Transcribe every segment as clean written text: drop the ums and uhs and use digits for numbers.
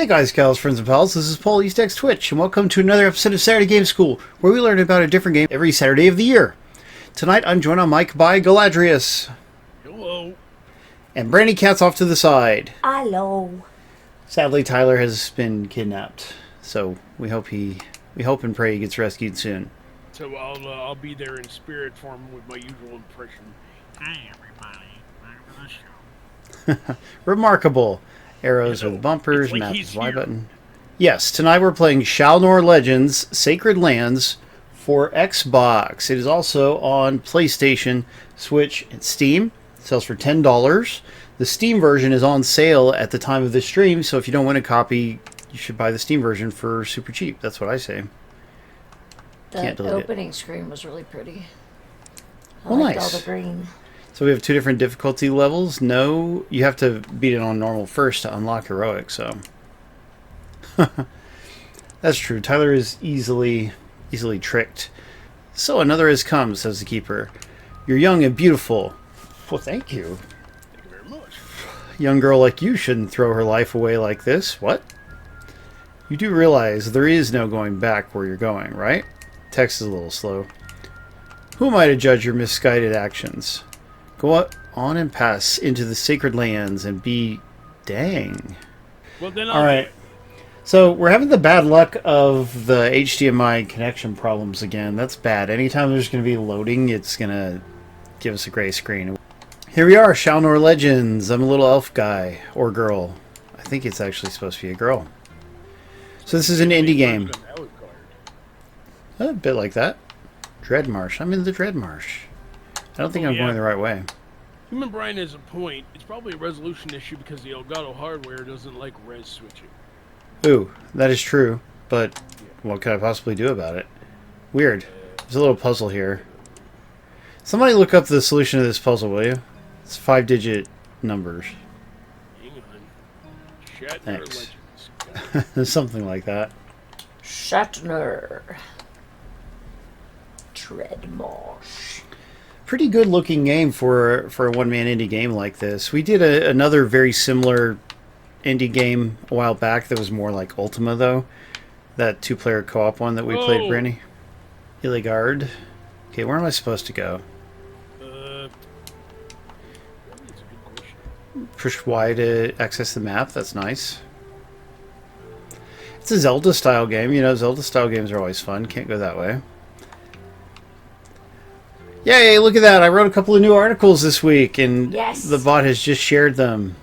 Hey guys, gals, friends and pals, this is Paul, EastXTwitch, and welcome to another episode of Saturday Game School, where we learn about a different game every Saturday of the year. Tonight I'm joined on mic by Galadrius. Hello. And Brandykatz off to the side. Hello. Sadly, Tyler has been kidnapped, so we hope and pray he gets rescued soon. So I'll be there in spirit form with my usual impression. Hey everybody, welcome to the show. Remarkable. Arrows You know, with bumpers, like map he's with Y here. button. Yes, tonight we're playing Shalnor Legends, Sacred Lands for Xbox. It is also on PlayStation, Switch, and Steam. It sells for $10. The Steam version is on sale at the time of this stream, so if you don't win a copy, you should buy the Steam version for super cheap. That's what I say. Can't The delete it. opening screen was really pretty. I Well, liked nice. all the green. So we have two different difficulty levels. No, you have to beat it on normal first to unlock heroic, so. That's true. Tyler is easily tricked. So another has come, says the keeper. You're young and beautiful. Well, thank you. Thank you very much. Young girl like you shouldn't throw her life away like this. What? You do realize there is no going back where you're going, right? Text is a little slow. Who am I to judge your misguided actions? Go on and pass into the sacred lands and be... Dang. Well then All right. So we're having the bad luck of the HDMI connection problems again. That's bad. Anytime there's going to be loading, it's going to give us a gray screen. Here we are, Shalnor Legends. I'm a little elf guy. Or girl. I think it's actually supposed to be a girl. So this is an indie game. A bit like that. Dreadmarsh. I'm in the Dreadmarsh. I don't think I'm going the right way. Human Brian has a point. It's probably a resolution issue because the Elgato hardware doesn't like res switching. Ooh, that is true. But what could I possibly do about it? Weird. There's a little puzzle here. Somebody look up the solution to this puzzle, will you? It's 5-digit numbers. Hang on. Shatner Thanks. Legends. Something like that. Shatner. Dreadmarsh. Pretty good looking game for a one-man indie game like this. We did another very similar indie game a while back that was more like Ultima, though. That two-player co-op one that we played, Brandy. Illigard. Okay, where am I supposed to go? That's a good question. Push Y to access the map. That's nice. It's a Zelda-style game. You know, Zelda-style games are always fun. Can't go that way. Yay, look at that. I wrote a couple of new articles this week, and the bot has just shared them.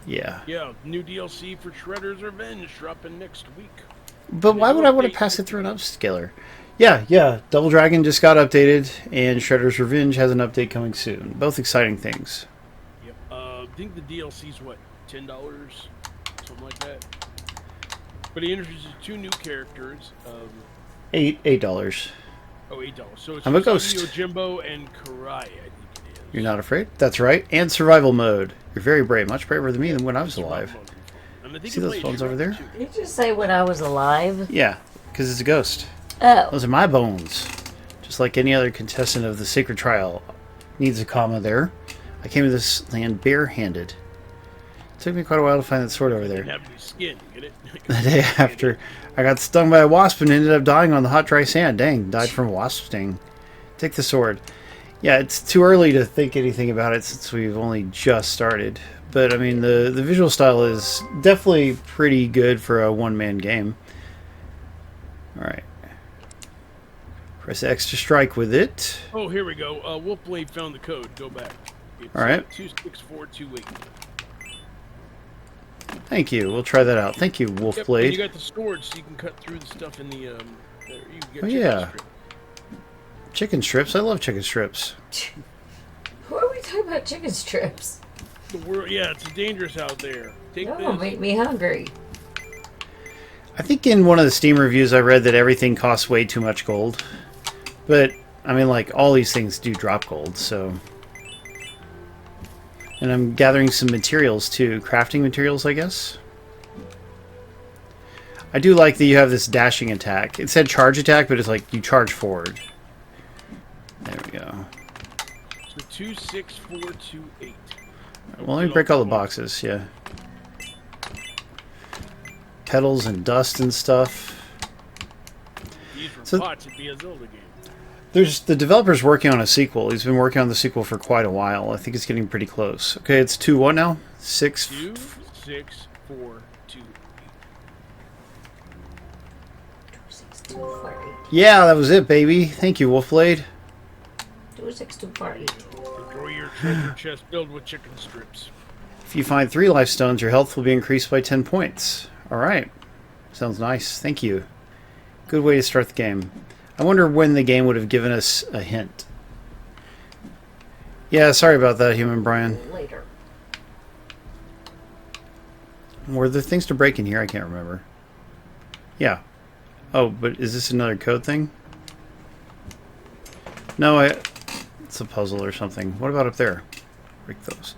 Yeah. Yeah, new DLC for Shredder's Revenge dropping next week. But why would I want to pass it through an upscaler? Yeah. Double Dragon just got updated, and Shredder's Revenge has an update coming soon. Both exciting things. Yep. I think the DLC's what, $10? Something like that. But he introduces two new characters. $8. Oh, $8. So it's I'm a ghost. Yojimbo and Karai, I think it is. You're not afraid? That's right. And survival mode. You're very brave. Much braver than me than when I was alive. And I think See it those plays bones over there? Shrek, too. Did you just say when I was alive? Yeah, because it's a ghost. Oh. Those are my bones. Just like any other contestant of the Sacred Trial. Needs a comma there. I came to this land barehanded. It took me quite a while to find that sword over there. Didn't have any skin, get it? The day after, I got stung by a wasp and ended up dying on the hot, dry sand. Dang, died from a wasp sting. Take the sword. Yeah, it's too early to think anything about it since we've only just started. But, I mean, the visual style is definitely pretty good for a one-man game. Alright. Press X to strike with it. Oh, here we go. Wolfblade found the code. Go back. It's All right. 26428. Thank you. We'll try that out. Thank you, Yep, Wolfblade. and you got the sword, so you can cut through the stuff in the there. You can get Oh, chicken yeah. strip. Chicken strips. I love chicken strips. What are we talking about chicken strips? The world, yeah, it's dangerous out there. Take Don't this. make me hungry. I think in one of the Steam reviews I read that everything costs way too much gold. But, I mean, like, all these things do drop gold, so... And I'm gathering some materials, too. Crafting materials, I guess? I do like that you have this dashing attack. It said charge attack, but it's like you charge forward. There we go. So 26428. Well, let me break all the boxes, yeah. petals and dust and stuff. These were So- pots, it'd be a Zelda game. There's the developer's working on a sequel. He's been working on the sequel for quite a while. I think it's getting pretty close. Okay, it's 2 what now? 6. 2, 6, 4, 2. 26248. Yeah, that was it, baby. Thank you, Wolfblade. 26248. Enjoy your treasure chest filled with chicken strips. If you find 3 life stones, your health will be increased by 10 points. All right. Sounds nice. Thank you. Good way to start the game. I wonder when the game would have given us a hint. Yeah, sorry about that, Human Brian. Later. Were there things to break in here? I can't remember. Yeah. Oh, but is this another code thing? No, it's a puzzle or something. What about up there? Break those.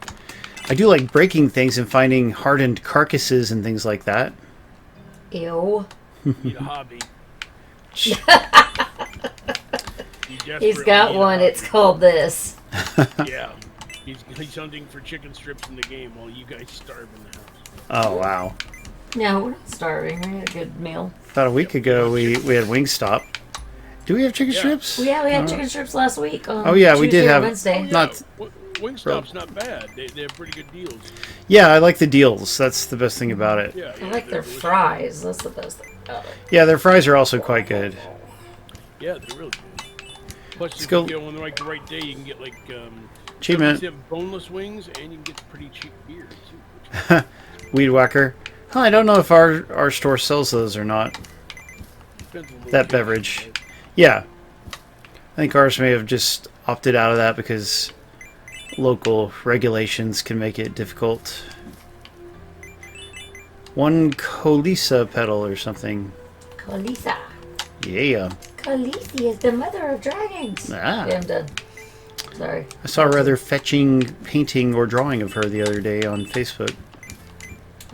I do like breaking things and finding hardened carcasses and things like that. Ew. Need a hobby. You He's desperately got need a one. hobby. It's called this. Yeah. He's hunting for chicken strips in the game while you guys starve in the house. Oh, wow. No, we're not starving. We had a good meal. About a week ago, we had Wingstop. Do we have chicken Yeah. strips? We had chicken strips last week. On Oh, yeah, we did Tuesday or have- Wednesday. Oh, yeah. Not- Wingstop's not bad. They have pretty good deals. Yeah, I like the deals. That's the best thing about it. Yeah, I like they're their delicious. fries. That's the best thing about it. Yeah, their fries are also quite good. Yeah, they're really good. Plus, if go- you go on like the right day, you can get like Achievement. 70% boneless wings, and you can get pretty cheap beer too. Weed Whacker. Huh, I don't know if our store sells those or not. Depends on the That location, beverage. right? Yeah. I think ours may have just opted out of that because local regulations can make it difficult. 1 Colisa petal or something. Khaleesi. Yeah. Khaleesi is the mother of dragons. Ah. Yeah, I'm done. Sorry. I saw a rather fetching painting or drawing of her the other day on Facebook.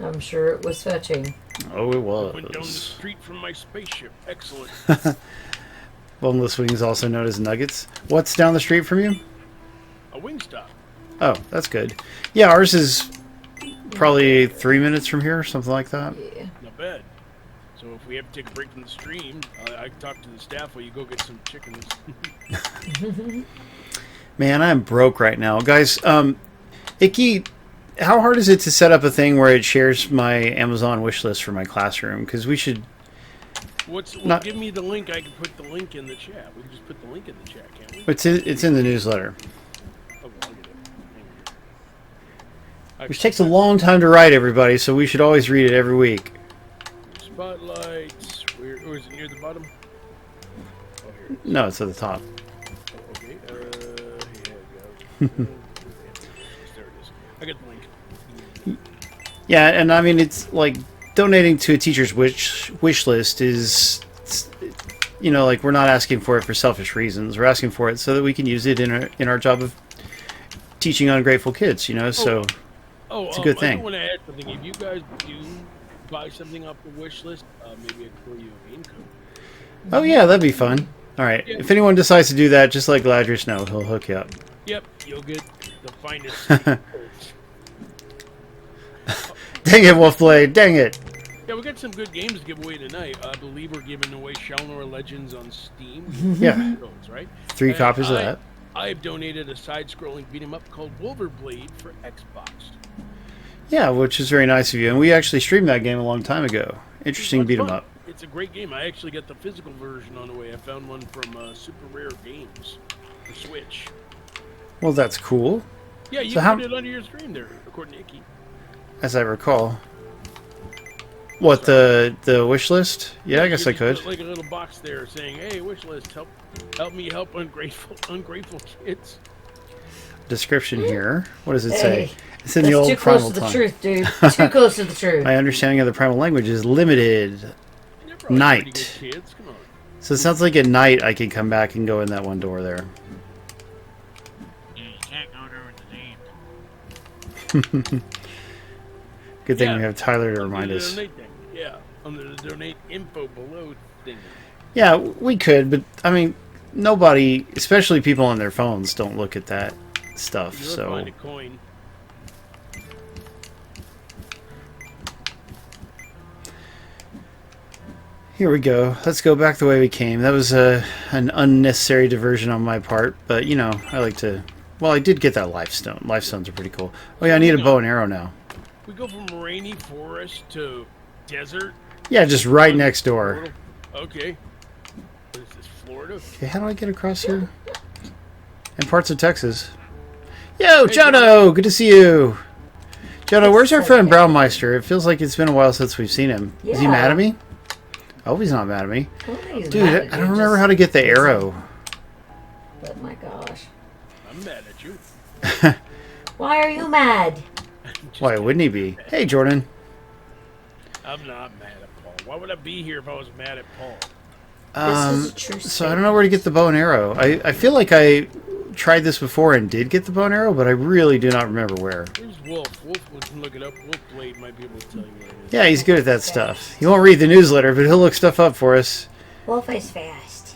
I'm sure it was fetching. Oh, it Went down the was. street from my spaceship. Excellent. Boneless wings, also known as nuggets. What's down the street from you? A Wingstop. Oh, that's good. Yeah, ours is probably 3 minutes from here, something like that. Yeah. Not bad. So if we have to take a break from the stream, I can talk to the staff while you go get some chickens. Man, I'm broke right now. Guys, Icky, how hard is it to set up a thing where it shares my Amazon wish list for my classroom? Because we should... Not- Give me the link. I can put the link in the chat. We can just put the link in the chat, can't we? It's in the newsletter. Oh, well, I'll get it. Hang on. Which takes a long time to write, everybody, so we should always read it every week. Spotlights. Where is it near the bottom? Oh, here it is. No, it's at the top. Oh, okay. Here we go. There it is. I got the link. Yeah, and I mean, it's like donating to a teacher's wish list is, you know, like we're not asking for it for selfish reasons. We're asking for it so that we can use it in our job of teaching ungrateful kids, you know, so it's a good I thing. do want to add something. If you guys do buy something off the wish list, maybe I can throw you a game code. Oh, yeah, that'd be fun. All right, Yeah. if anyone decides to do that, just let Galadrius know. He'll hook you up. Yep, you'll get the finest. Dang it, Wolfblade, dang it. Yeah, we got some good games to give away tonight. I believe we're giving away Shalnor Legends on Steam. Yeah, Codes, right? 3 And copies of that. I've donated a side-scrolling beat-em-up called Wolverblade for Xbox. Yeah, which is very nice of you. And we actually streamed that game a long time ago. Interesting It's beat 'em fun. up. It's a great game. I actually got the physical version on the way. I found one from Super Rare Games for Switch. Well, that's cool, Yeah, you So can how- put it under your stream there, according to Icky. as I recall. What, the wish list? Yeah, I guess You I just could. put, like a little box there saying, "Hey, wish list, help me help ungrateful kids." Description here. What does it Hey, say? It's in That's the old too close primal to the tongue. truth, dude. Too close to the truth. My understanding of the primal language is limited. They're probably Night. pretty good kids. Come on. So it sounds like at night I can come back and go in that one door there. Yeah, you can't go there with the name. Good thing Yeah. we have Tyler to remind Under the us. donate thing. Yeah, under the donate info below thing. Yeah, we could, but I mean, nobody, especially people on their phones, don't look at that stuff. You'll So find a coin. Here we go. Let's go back the way we came. That was an unnecessary diversion on my part, but you know, I like to... Well, I did get that life stone. Life stones are pretty cool. Oh yeah, I need a bow and arrow now. We go from rainy forest to desert. Yeah, just right next door. Okay. What is this, Florida? Okay, how do I get across here? And parts of Texas. Yo, Jono! Good to see you! Jono, where's our friend Brownmeister? It feels like it's been a while since we've seen him. Yeah. Is he mad at me? I hope he's not mad at me. I don't think he's Dude, mad at I you, don't remember just- how to get the arrow. But my gosh. I'm mad at you. Why are you mad? Just Why wouldn't he be? Hey, Jordan. I'm not mad at Paul. Why would I be here if I was mad at Paul? This is a true So I don't know where to get the bow and arrow. I feel like I tried this before and did get the bow and arrow, but I really do not remember where. Where's Wolf? Wolf can look it up. Wolf Blade might be able to tell you where it is. Yeah, he's good at that stuff. He won't read the newsletter, but he'll look stuff up for us. Wolf is fast.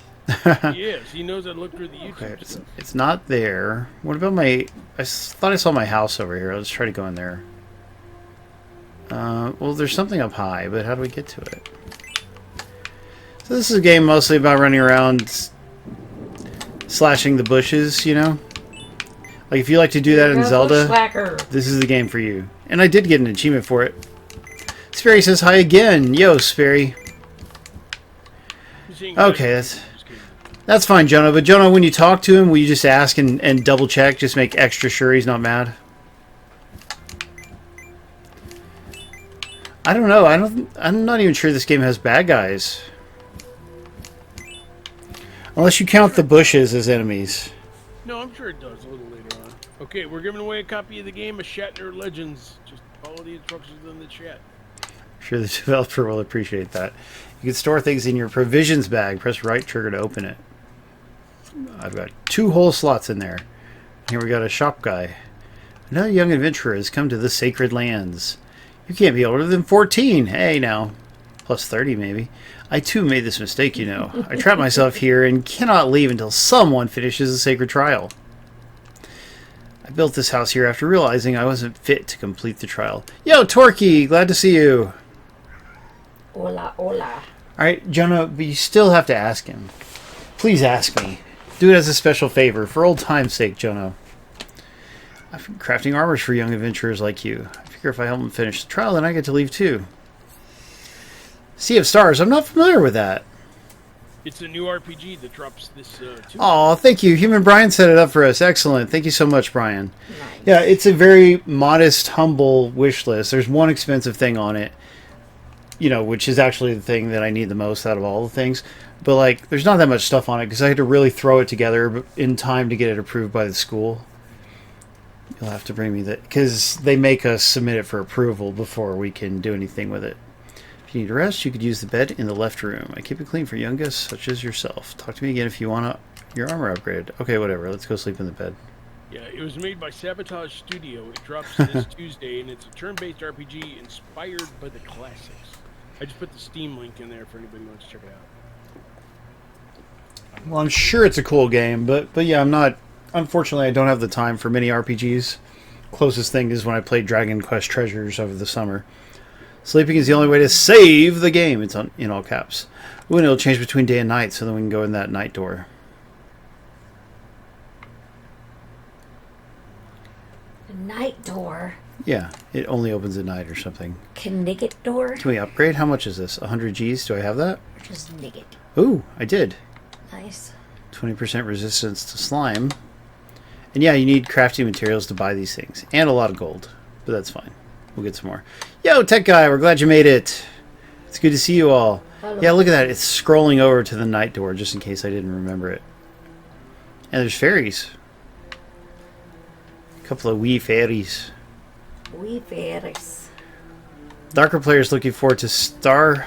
He is. He knows how to look through the YouTube Okay, stuff. it's not there. What about my... thought I saw my house over here. Let's try to go in there. Well, there's something up high, but how do we get to it? So this is a game mostly about running around slashing the bushes, you know? Like, if you like to do that in Go Zelda, Bushwhacker. this is the game for you. And I did get an achievement for it. Sperry says hi again. Yo, Sperry. He's saying, Okay, Just kidding. that's fine, Jonah. But Jonah, when you talk to him, will you just ask and double check? Just make extra sure he's not mad? I don't know. I'm not even sure this game has bad guys. Unless you count the bushes as enemies. No, I'm sure it does a little later on. Okay, we're giving away a copy of the game of Shalnor Legends. Just follow the instructions in the chat. I'm sure the developer will appreciate that. You can store things in your provisions bag. Press right trigger to open it. I've got 2 whole slots in there. Here we got a shop guy. Another young adventurer has come to the sacred lands. You can't be older than 14. Hey, now. Plus 30, maybe. I, too, made this mistake, you know. I trapped myself here and cannot leave until someone finishes the sacred trial. I built this house here after realizing I wasn't fit to complete the trial. Yo, Torquay! Glad to see you. Hola, hola. Alright, Jonah, but you still have to ask him. Please ask me. Do it as a special favor, for old time's sake, Jonah. I've been crafting armors for young adventurers like you. I figure if I help them finish the trial, then I get to leave too. Sea of Stars, I'm not familiar with that. It's a new RPG that drops this Tuesday. Oh, thank you. Human Brian set it up for us. Excellent. Thank you so much, Brian. Nice. Yeah, it's a very modest, humble wish list. There's one expensive thing on it, you know, which is actually the thing that I need the most out of all the things. But, like, there's not that much stuff on it because I had to really throw it together in time to get it approved by the school. You'll have to bring me that because they make us submit it for approval before we can do anything with it. If you need a rest, you could use the bed in the left room. I keep it clean for young guests such as yourself. Talk to me again if you want your armor upgraded. Okay, whatever. Let's go sleep in the bed. Yeah, it was made by Sabotage Studio. It drops this Tuesday, and it's a turn-based RPG inspired by the classics. I just put the Steam link in there for anybody who wants to check it out. Well, I'm sure it's a cool game, but yeah, I'm not. Unfortunately, I don't have the time for many RPGs. Closest thing is when I played Dragon Quest Treasures over the summer. Sleeping is the only way to save the game. It's in all caps. Ooh, and it'll change between day and night, so then we can go in that night door. Night door. Yeah, it only opens at night or something. Knigget door. Can we upgrade? How much is this? 100 Gs? Do I have that? Just Knigget. Ooh, I did. Nice. 20% resistance to slime. And yeah, you need crafting materials to buy these things. And a lot of gold. But that's fine. We'll get some more. Yo, Tech Guy, we're glad you made it. It's good to see you all. Hello. Yeah, look at that. It's scrolling over to the night door, just in case I didn't remember it. And there's fairies. A couple of wee fairies. We fairies. Darker players looking forward to Starfield?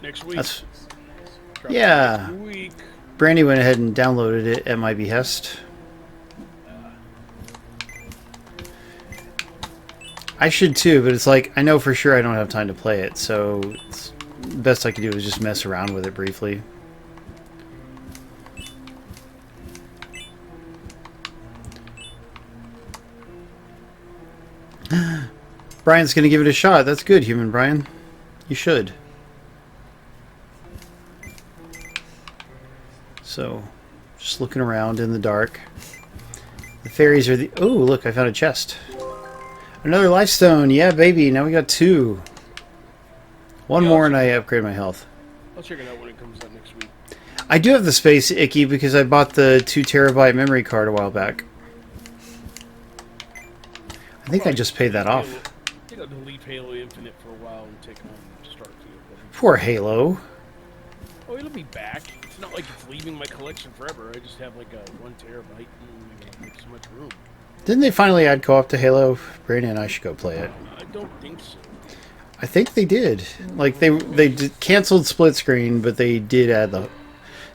Next week. That's Drops yeah. next week. Brandy went ahead and downloaded it at my behest. I should too, but it's like, I know for sure I don't have time to play it, so the best I can do is just mess around with it briefly. Brian's going to give it a shot. That's good, Human Brian. You should. So, just looking around in the dark. The fairies are the... Oh, look, I found a chest. Another life stone. Yeah, baby. Now we got 2. One more and I upgrade my health. I'll check it out when it comes out next week. I do have the space, Icky, because I bought the 2 terabyte memory card a while back. I think I just paid that off. I think I'll delete Halo Infinite for a while and take on Starfield. Poor Halo. Oh, it'll be back. It's not like it's leaving my collection forever. I just have like a 1 terabyte and make so much room. Didn't they finally add co-op to Halo? Brandon and I should go play it. I don't think so. I think they did. Like they canceled split screen, but they did add the.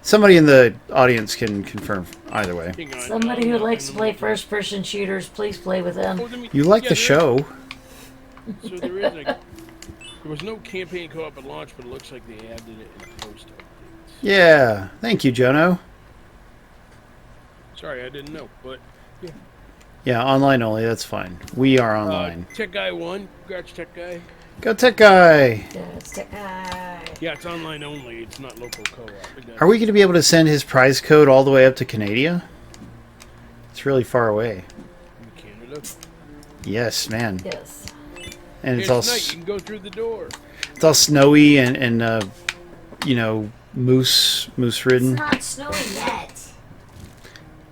Somebody in the audience can confirm either way. Somebody who likes to play first-person shooters, please play with them. You like the show? So there is there was no campaign co-op at launch, but it looks like they added it in post updates. Yeah. Thank you, Jono. Sorry, I didn't know, but yeah. Yeah, online only. That's fine. We are online. Tech Guy won. Congrats, Tech Guy. Go Tech Guy! Yeah, it's online only. It's not local co-op. Are we going to be able to send his prize code all the way up to Canada? It's really far away. In Canada? Yes, man. Yes. And And it's all night. You can go through the door. It's all snowy and you know, moose ridden. It's not snowy yet,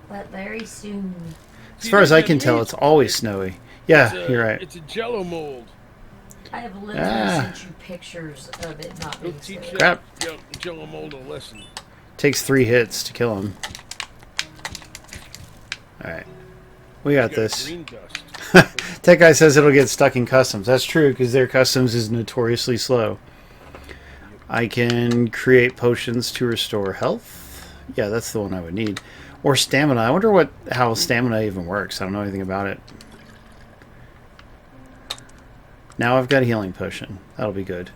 but very soon. As far as I can tell, it's always snowy. Yeah, you're right. It's a Jello mold. I have literally sent you pictures of it not being Teach snowy. Crap. Jello mold a lesson. Takes 3 hits to kill him. Alright. We got this. Green dust. Tech Guy says it'll get stuck in customs. That's true, because their customs is notoriously slow. I can create potions to restore health. Yeah, that's the one I would need. Or stamina. I wonder how stamina even works. I don't know anything about it. Now I've got a healing potion. That'll be good.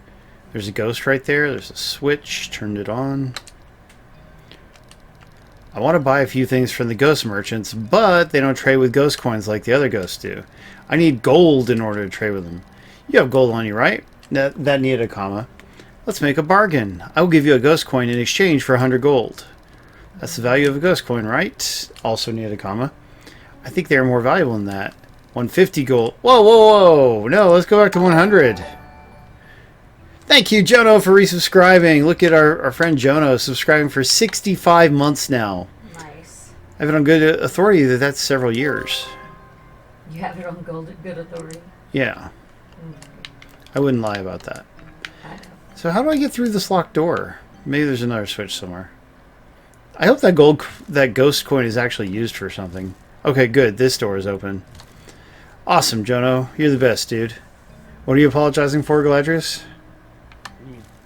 There's a ghost right there. There's a switch. Turned it on. I want to buy a few things from the ghost merchants, but they don't trade with ghost coins like the other ghosts do. I need gold in order to trade with them. You have gold on you, right? That needed a comma. Let's make a bargain. I will give you a ghost coin in exchange for 100 gold. That's the value of a ghost coin, right? Also needed a comma. I think they're more valuable than that. 150 gold. Whoa, whoa, whoa. No, let's go back to 100. Thank you, Jono, for resubscribing. Look at our friend Jono subscribing for 65 months now. Nice. I have it on good authority that that's several years. You have it on good authority? Yeah. I wouldn't lie about that. I know. So how do I get through this locked door? Maybe there's another switch somewhere. I hope that ghost coin is actually used for something. Okay, good. This door is open. Awesome, Jono. You're the best, dude. What are you apologizing for, Galadrius?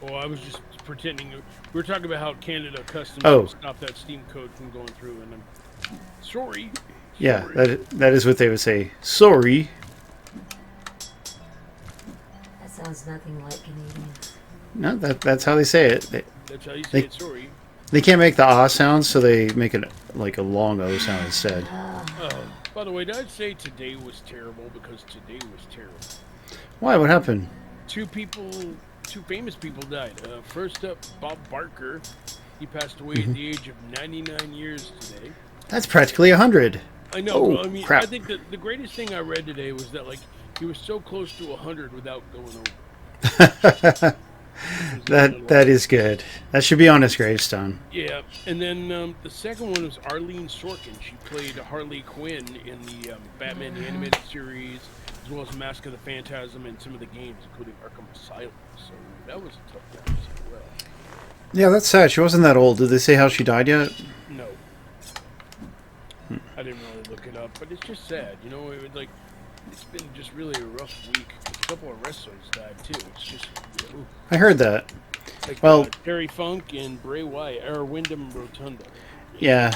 Oh, I was just pretending. We were talking about how Canada Customs stopped that Steam code from going through, and I'm sorry. Yeah, that is what they would say. Sorry. That sounds nothing like Canadian. No, that's how they say it. That's how you say it, sorry. They can't make the ah sound, so they make it like a long O sound instead. By the way, did I say today was terrible? Because today was terrible. Why? What happened? Two famous people died. First up, Bob Barker. He passed away at the age of 99 years today. That's practically 100. I know. Oh, I mean, crap. I think that the greatest thing I read today was that he was so close to 100 without going over. That is good. That should be on his gravestone. Yeah, and then the second one was Arlene Sorkin. She played Harley Quinn in the Batman the Animated Series, as well as Mask of the Phantasm and some of the games, including Arkham Asylum. So that was a tough one as well. Yeah, that's sad. She wasn't that old. Did they say how she died yet? No. I didn't really look it up, but it's just sad. You know, it was it's been just really a rough week. A couple of wrestlers died too. It's just, ooh. I heard that. Like, well, Terry Funk and Bray Wyatt, or Wyndham Rotunda. Yeah,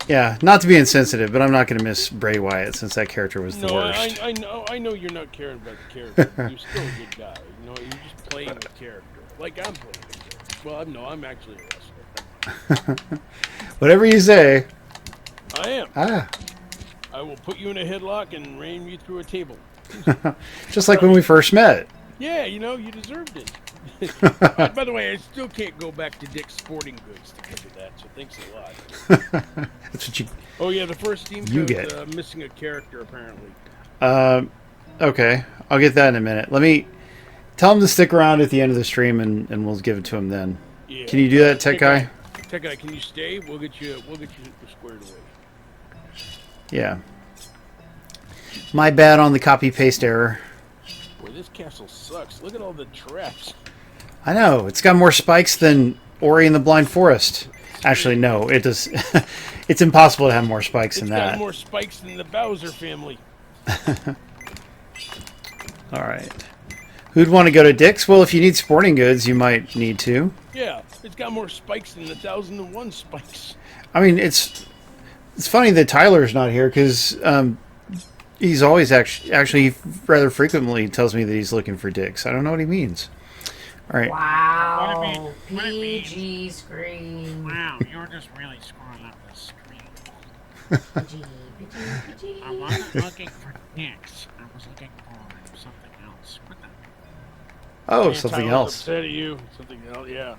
yeah. Not to be insensitive, but I'm not going to miss Bray Wyatt since that character was the worst. I know you're not caring about the character. You're still a good guy. You know, you're just playing a character, like I'm playing a character. Well, no, I'm actually a wrestler. Whatever you say. I am. Ah. I will put you in a headlock and ram you through a table. Just like when we first met. Yeah, you know, you deserved it. By the way, I still can't go back to Dick's Sporting Goods because of that, so thanks a lot. That's what you... Oh yeah, the first team You code's, get. missing a character apparently. Okay. I'll get that in a minute. Let me... Tell him to stick around at the end of the stream, and we'll give it to him then. Yeah. Can you do that, Tech Guy? Tech Guy, can you stay? We'll get you squared away. Yeah. My bad on the copy-paste error. Boy, this castle sucks. Look at all the traps. I know. It's got more spikes than Ori and the Blind Forest. Actually, no. It does. It's impossible to have more spikes than It's got that. more spikes than the Bowser family. All right. Who'd want to go to Dick's? Well, if you need sporting goods, you might need to. Yeah, it's got more spikes than the 1001 spikes. I mean, it's funny that Tyler's not here because he's always actually he rather frequently tells me that he's looking for Dick's. I don't know what he means. All right. Wow. PG screen. Wow, you're just really screwing up the screen. PG. I wasn't looking for dicks. I was looking for something else. What the? Oh, Man, something Tyler's else. Upset at you. Something else, yeah.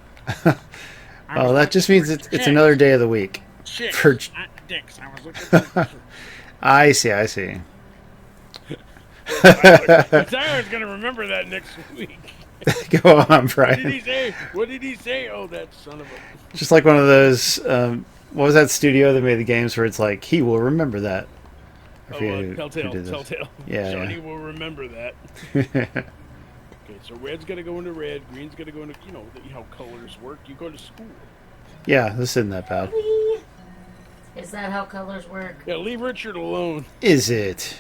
I Oh, was that just means looking for it's another day of the week. chicks, for- not dicks. I was looking for. I see. Tyler's gonna remember that next week. Go on, What Brian. did he say? What did he say? Oh, that son of a... Just like one of those. What was that studio that made the games where it's like he will remember that? I Oh, forget who Telltale. did this. Telltale. Yeah, Johnny yeah. will remember that. Okay, so red's got to go into red, green's got to go into, you know how colors work. You go to school. Yeah, this isn't that bad. Is that how colors work? Yeah, leave Richard alone. Is it?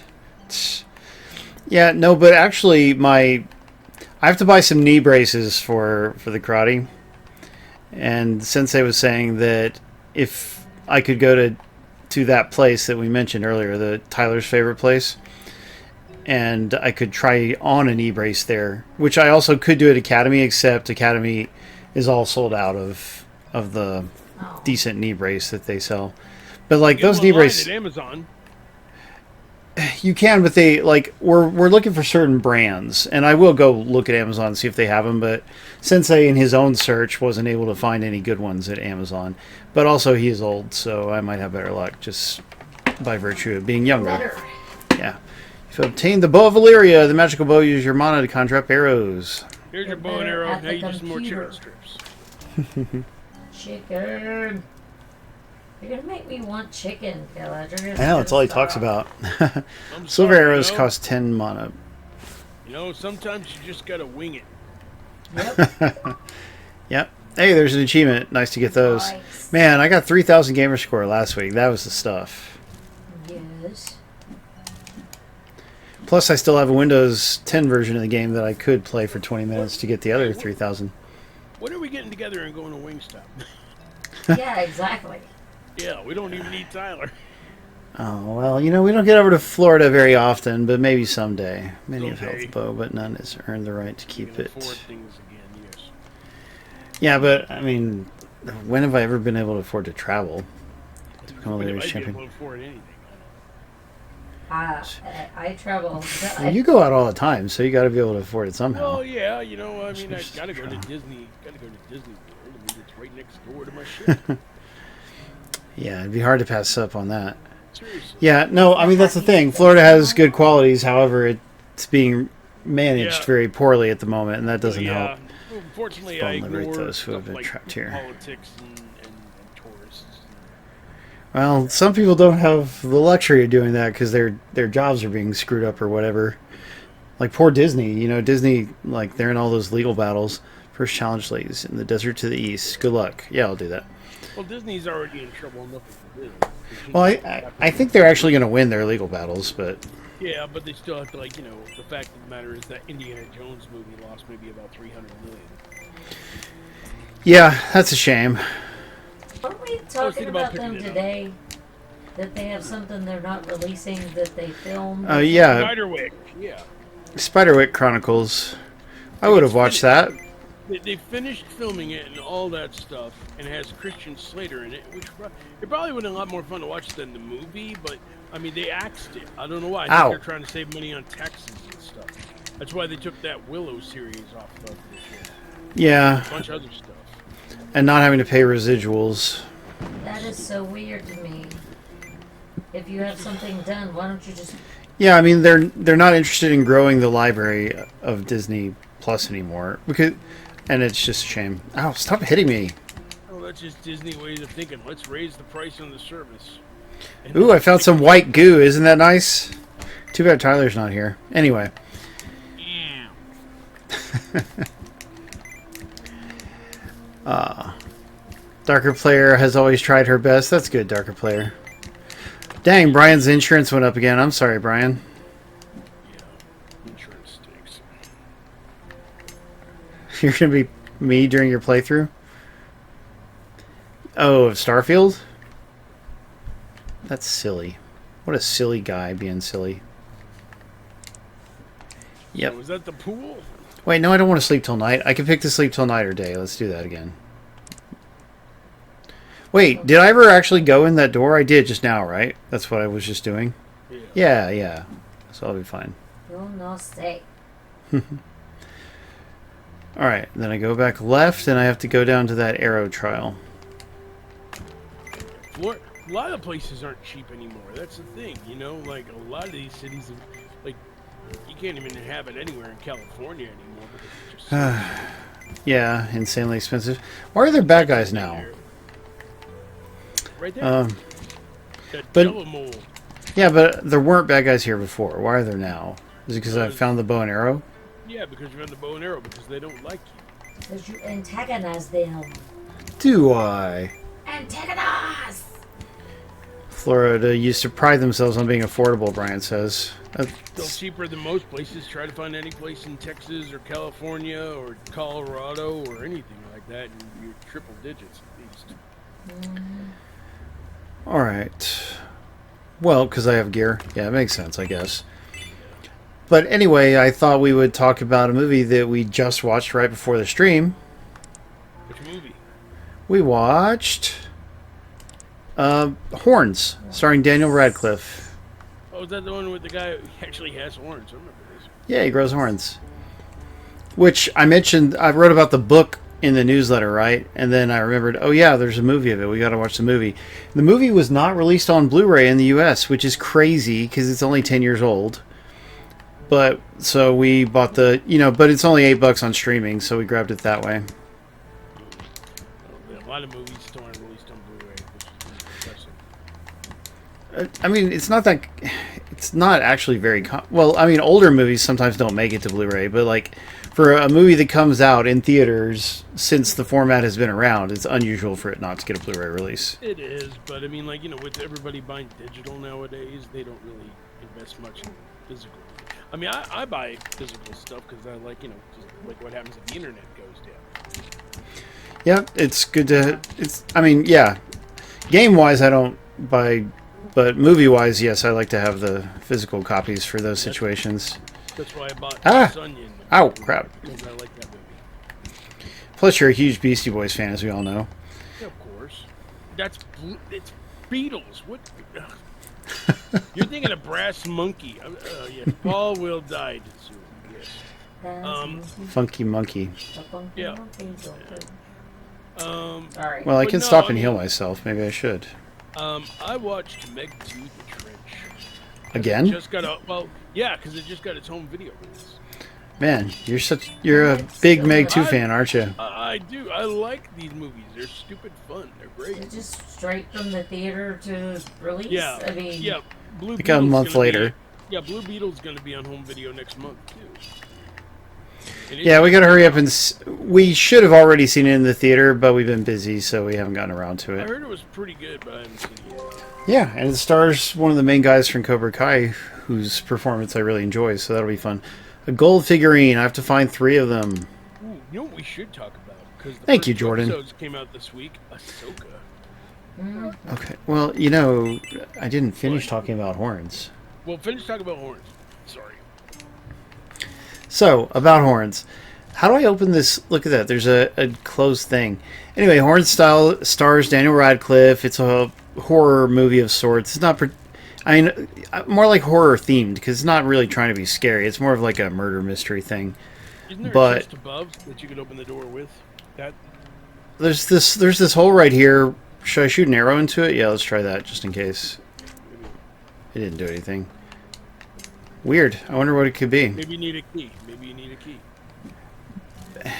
Yeah, no, but actually, I have to buy some knee braces for the karate. And Sensei was saying that if I could go to that place that we mentioned earlier, the Tyler's favorite place, and I could try on a knee brace there, which I also could do at Academy, except Academy is all sold out of the Oh. decent knee brace that they sell. But like Get those them knee online braces, at Amazon. you can, but they we're looking for certain brands, and I will go look at Amazon and see if they have them. But Sensei, in his own search, wasn't able to find any good ones at Amazon. But also, he is old, so I might have better luck just by virtue of being younger. Better. Yeah. If you obtain the bow of Valyria, the magical bow, use your mana to conjure up arrows. Here's your Get bow and better arrow. at Now the you just more computer. chicken strips. Chicken. You're gonna make me want chicken, Galadrius. I know, that's all he talks about. I'm Silver sorry, arrows you know? cost 10 mana. You know, sometimes you just gotta wing it. Yep. Yep. Hey, there's an achievement. Nice to get those. Nice. Man, I got 3,000 gamer score last week. That was the stuff. Yes. Plus, I still have a Windows 10 version of the game that I could play for 20 minutes to get the other 3,000. When are we getting together and going to Wingstop? Yeah, exactly. Yeah, we don't even need Tyler. Oh, well, we don't get over to Florida very often, but maybe someday. Many have held Someday. the bow, but none has earned the right to We keep can it. afford things again, yes. Yeah, but, I mean, when have I ever been able to afford to travel? To become a When Ladies I be champion? able to afford anything. I travel. Well, you go out all the time, so you got to be able to afford it somehow. Well, yeah, I mean, I gotta go to Disney. Gotta go to Disney World. I mean, it's right next door to my ship. Yeah, it'd be hard to pass up on that. Seriously. Yeah, no, I mean, that's the thing. Florida has good qualities, however, it's being managed Yeah. very poorly at the moment, and that doesn't yeah. help. Well, unfortunately, Just I don't liberate ignore those who have stuff been like trapped here. politics and tourists. Well, some people don't have the luxury of doing that because their jobs are being screwed up or whatever. Like poor Disney, Disney, like they're in all those legal battles. First challenge lays in the desert to the east. Good luck. Yeah, I'll do that. Well, Disney's already in trouble enough with this. Well, I think they're actually going to win their legal battles, but Yeah, but they still have to, the fact of the matter is that Indiana Jones movie lost maybe about $300 million. yeah, that's a shame. Weren't we thinking talking about about them picking it up. today? That they have something they're not releasing that they filmed? Yeah, Spiderwick, yeah. Spiderwick Chronicles. I would have watched that. They finished filming it and all that stuff, and it has Christian Slater in it, which it probably would have been a lot more fun to watch than the movie, but, I mean, they axed it. I don't know why. I Ow. think they're trying to save money on taxes and stuff. That's why they took that Willow series off of the show. Yeah, a bunch of other stuff. and not having to pay residuals. That is so weird to me. If you have something done, why don't you just... Yeah, I mean they're not interested in growing the library of Disney Plus anymore and it's just a shame. Ow! Stop hitting me. Oh, that's just Disney ways of thinking. Let's raise the price on the service. And Ooh, I found some white goo. Isn't that nice? Too bad Tyler's not here. Anyway. Yeah. Darker Player has always tried her best. That's good, Darker Player. Dang, Brian's insurance went up again. I'm sorry, Brian. Yeah, insurance stinks. You're going to be me during your playthrough? Oh, of Starfield? That's silly. What a silly guy being silly. Yep. So, was that the pool? Wait, no, I don't want to sleep till night. I can pick to sleep till night or day. Let's do that again. Wait, did I ever actually go in that door? I did just now, right? That's what I was just doing? Yeah. So I'll be fine. You'll not stay. Alright, then I go back left and I have to go down to that arrow trial. A lot of places aren't cheap anymore. That's the thing, you know? Like, a lot of these cities, like, you can't even have it anywhere in California anymore because it's just so Yeah, insanely expensive. Why are there bad guys now? right there. That but- Jello mold. Yeah, but there weren't bad guys here before. Why are there now? Is it because I found the bow and arrow? Yeah, because you're on the bow and arrow because they don't like you. Because you antagonize them. Do I? Antagonize! Florida used to pride themselves on being affordable, Brian says. Still cheaper than most places. Try to find any place in Texas or California or Colorado or anything like that, and you're triple digits at least. Alright. Well, because I have gear. Yeah, it makes sense, I guess. But anyway, I thought we would talk about a movie that we just watched right before the stream. Which movie? We watched Horns, starring Daniel Radcliffe. Oh, is that the one with the guy who actually has horns? I remember this. Yeah, he grows horns. Which I mentioned, I wrote about the book in the newsletter, right? And then I remembered, oh yeah, there's a movie of it. We got to watch the movie. The movie was not released on Blu-ray in the US, which is crazy because it's only 10 years old. But so we bought the, but it's only $8 on streaming, so we grabbed it that way. A lot of movies still aren't released on Blu-ray, which is depressing. I mean, it's not actually very well, I mean, older movies sometimes don't make it to Blu-ray, but like for a movie that comes out in theaters since the format has been around, it's unusual for it not to get a Blu-ray release. It is, but I mean, like, with everybody buying digital nowadays, they don't really invest much in physical. I mean, I buy physical stuff because I like, just like what happens if the internet goes down. Yeah, it's good to. I mean, yeah. Game-wise, I don't buy, but movie-wise, yes, I like to have the physical copies for those situations. That's why I bought Onion. Ow, crap. Because I like that movie. Plus, you're a huge Beastie Boys fan, as we all know. Yeah, of course. It's Beatles. What? You're thinking of Brass Monkey. Yeah, Paul will die soon. Yes. Funky Monkey. Yeah. Sorry. Well, I But can no, stop I and heal mean- myself. Maybe I should. I watched Meg 2 The Trench. Again? It just got because it just got its home video release. Man, you're a big Meg 2 fan, aren't you? I do. I like these movies. They're stupid fun. They're great. It's just straight from the theater to release? Yeah. I mean, Yeah. Blue Like a Beetle's month gonna later. Yeah, Blue Beetle's going to be on home video next month, too. And Yeah, we gotta hurry up and... we should have already seen it in the theater, but we've been busy, so we haven't gotten around to I it. heard it was pretty good, but I haven't seen it yet. Yeah, and it stars one of the main guys from Cobra Kai, whose performance I really enjoy, so that'll be fun. A gold figurine. I have to find 3 of them. Ooh, you know what we should talk about? Because the Thank first you, two Jordan. episodes came out this week. Ahsoka. Okay, well, I didn't finish talking about horns. Well, finish talking about horns. Sorry. So, about horns. How do I open this? Look at that. There's a closed thing. Anyway, Horns stars Daniel Radcliffe. It's a horror movie of sorts. It's not... more like horror themed, because it's not really trying to be scary. It's more of like a murder mystery thing. Isn't there a But chest above that you could open the door with? That there's this hole right here. Should I shoot an arrow into it? Yeah, let's try that just in case. It didn't do anything. Weird. I wonder what it could be. maybe you need a key. Maybe you need a key.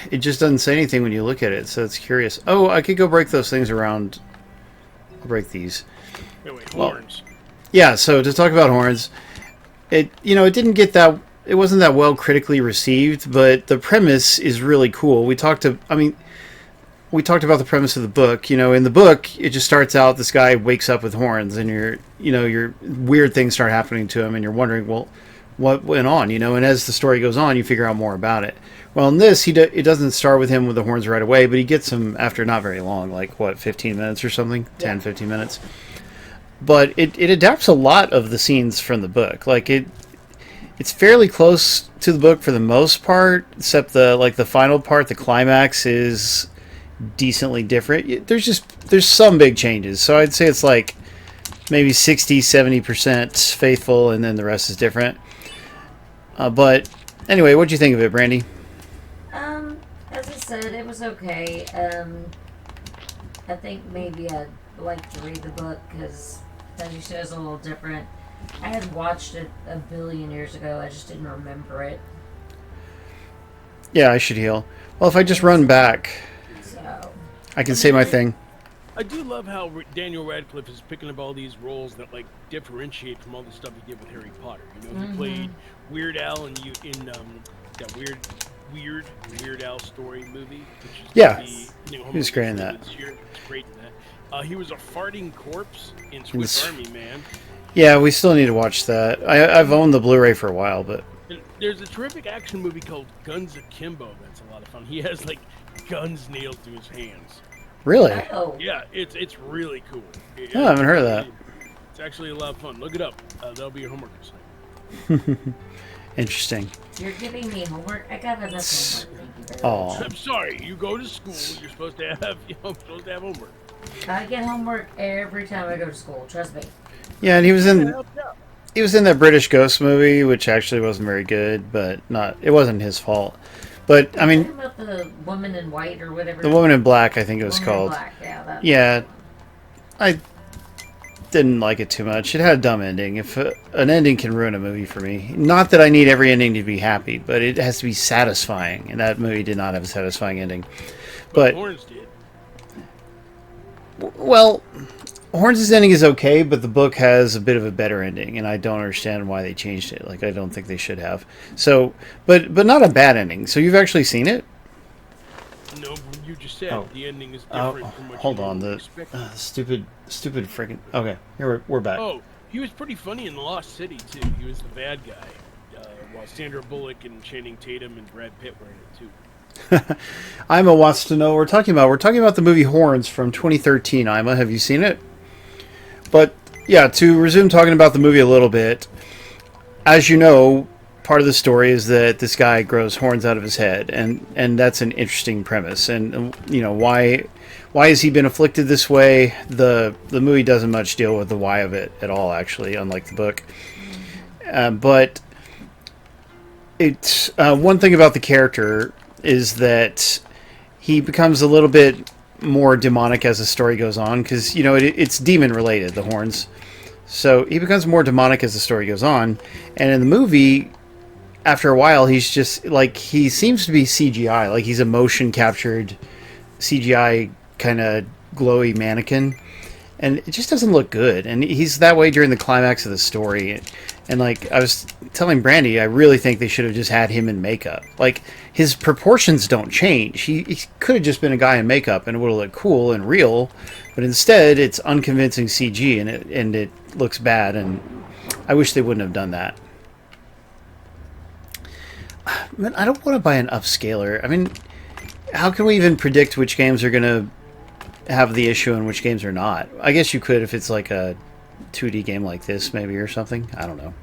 It just doesn't say anything when you look at it, so it's curious. Oh, I could go break those things around. I'll break these. Wait, Well, horns. Yeah, so to talk about horns, it didn't get that, it wasn't that well critically received, but the premise is really cool. We talked about the premise of the book. In the book, it just starts out, this guy wakes up with horns, and your weird things start happening to him, and you're wondering, well, what went on, and as the story goes on, you figure out more about it. Well, in this, it doesn't start with him with the horns right away, but he gets them after not very long, like, 15 minutes or something? 10, 15 minutes. But it adapts a lot of the scenes from the book. Like, it's fairly close to the book for the most part, except the final part, the climax, is decently different. There's some big changes, so I'd say it's like maybe 60-70% faithful, and then the rest is different. But anyway, what'd you think of it, Brandy? As I said, it was okay. I think maybe I'd like to read the book because as you said, it's a little different. I had watched it a billion years ago. I just didn't remember it. Yeah, I should heal. Well, if I just run back, So I can say my thing. I do love how Daniel Radcliffe is picking up all these roles that like differentiate from all the stuff he did with Harry Potter. He played Weird Al in that Weird Al story movie. Which is Yeah, he was great in that. It's great in that. He was a farting corpse in Swiss Army Man. Yeah, we still need to watch that. I've owned the Blu-ray for a while, but And there's a terrific action movie called Guns Akimbo that's a lot of fun. He has like guns nailed to his hands. really, oh, Yeah, it's really cool. Oh, I haven't heard of that. It's actually a lot of fun. Look it up. That'll be your homework assignment. interesting. you're giving me homework. I got enough homework. Thank you very much. Oh, I'm sorry. You go to school. You're supposed to have homework. I get homework every time I go to school. Trust me. yeah, and he was in Help out. that British Ghost movie, which actually wasn't very good, but it wasn't his fault. But I mean, Talking about the woman in white or whatever. The Woman in Black, I think it was Woman in called. Black. Yeah. That Yeah, I didn't like it too much. It had a dumb ending. If an ending can ruin a movie for me, not that I need every ending to be happy, but it has to be satisfying, and that movie did not have a satisfying ending. But Horns did. well, Horns' ending is okay, but the book has a bit of a better ending, and I don't understand why they changed it. Like, I don't think they should have. So, but not a bad ending. So you've actually seen it? No, you just said Oh. the ending is Oh, different from what hold you on. The expected. stupid freaking. Okay, here we're back. Oh, he was pretty funny in The Lost City too. He was the bad guy, while Sandra Bullock and Channing Tatum and Brad Pitt were in it too. Ima wants to know what we're talking about. We're talking about the movie Horns from 2013. Ima, have you seen it? But yeah, to resume talking about the movie a little bit, as you know, part of the story is that this guy grows horns out of his head, and that's an interesting premise. And why has he been afflicted this way? The movie doesn't much deal with the why of it at all, actually, unlike the book. But it's one thing about the character is that he becomes a little bit more demonic as the story goes on, because it's demon related, the horns. So he becomes more demonic as the story goes on, and in the movie, after a while, he's just like, he seems to be CGI, like he's a motion captured CGI kind of glowy mannequin, and it just doesn't look good. And he's that way during the climax of the story. And like I was telling Brandy, I really think they should have just had him in makeup. Like, his proportions don't change. He could have just been a guy in makeup and it would have looked cool and real. But instead, it's unconvincing CG and it looks bad. And I wish they wouldn't have done that. Man, I don't want to buy an upscaler. I mean, how can we even predict which games are going to have the issue and which games are not? I guess you could if it's like a 2D game like this, maybe, or something. I don't know.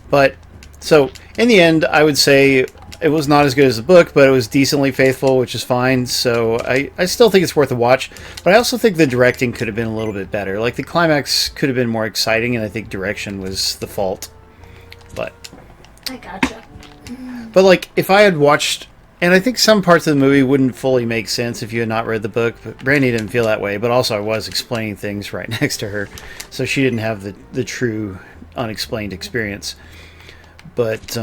But, so, in the end, I would say it was not as good as the book, but it was decently faithful, which is fine. So, I still think it's worth a watch. But I also think the directing could have been a little bit better. Like, the climax could have been more exciting, and I think direction was the fault. But, I gotcha. But like, if I had watched, and I think some parts of the movie wouldn't fully make sense if you had not read the book. But Brandy didn't feel that way. But also, I was explaining things right next to her, so she didn't have the true unexplained experience. But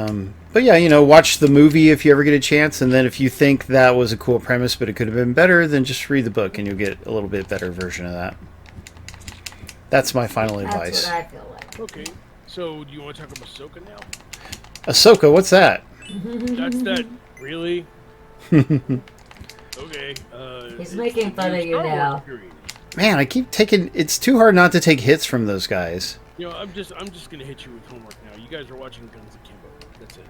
yeah, you know, watch the movie if you ever get a chance, and then if you think that was a cool premise but it could have been better, then just read the book and you'll get a little bit better version of that. That's my final advice. That's what I feel like. Okay, so do you want to talk about Ahsoka now? Ahsoka, what's that? That's that. Really? Okay. He's making fun of you Star Wars now. period. Man, I keep taking. It's too hard not to take hits from those guys. You know, I'm just gonna hit you with homework now. You guys are watching Guns Akimbo. That's it.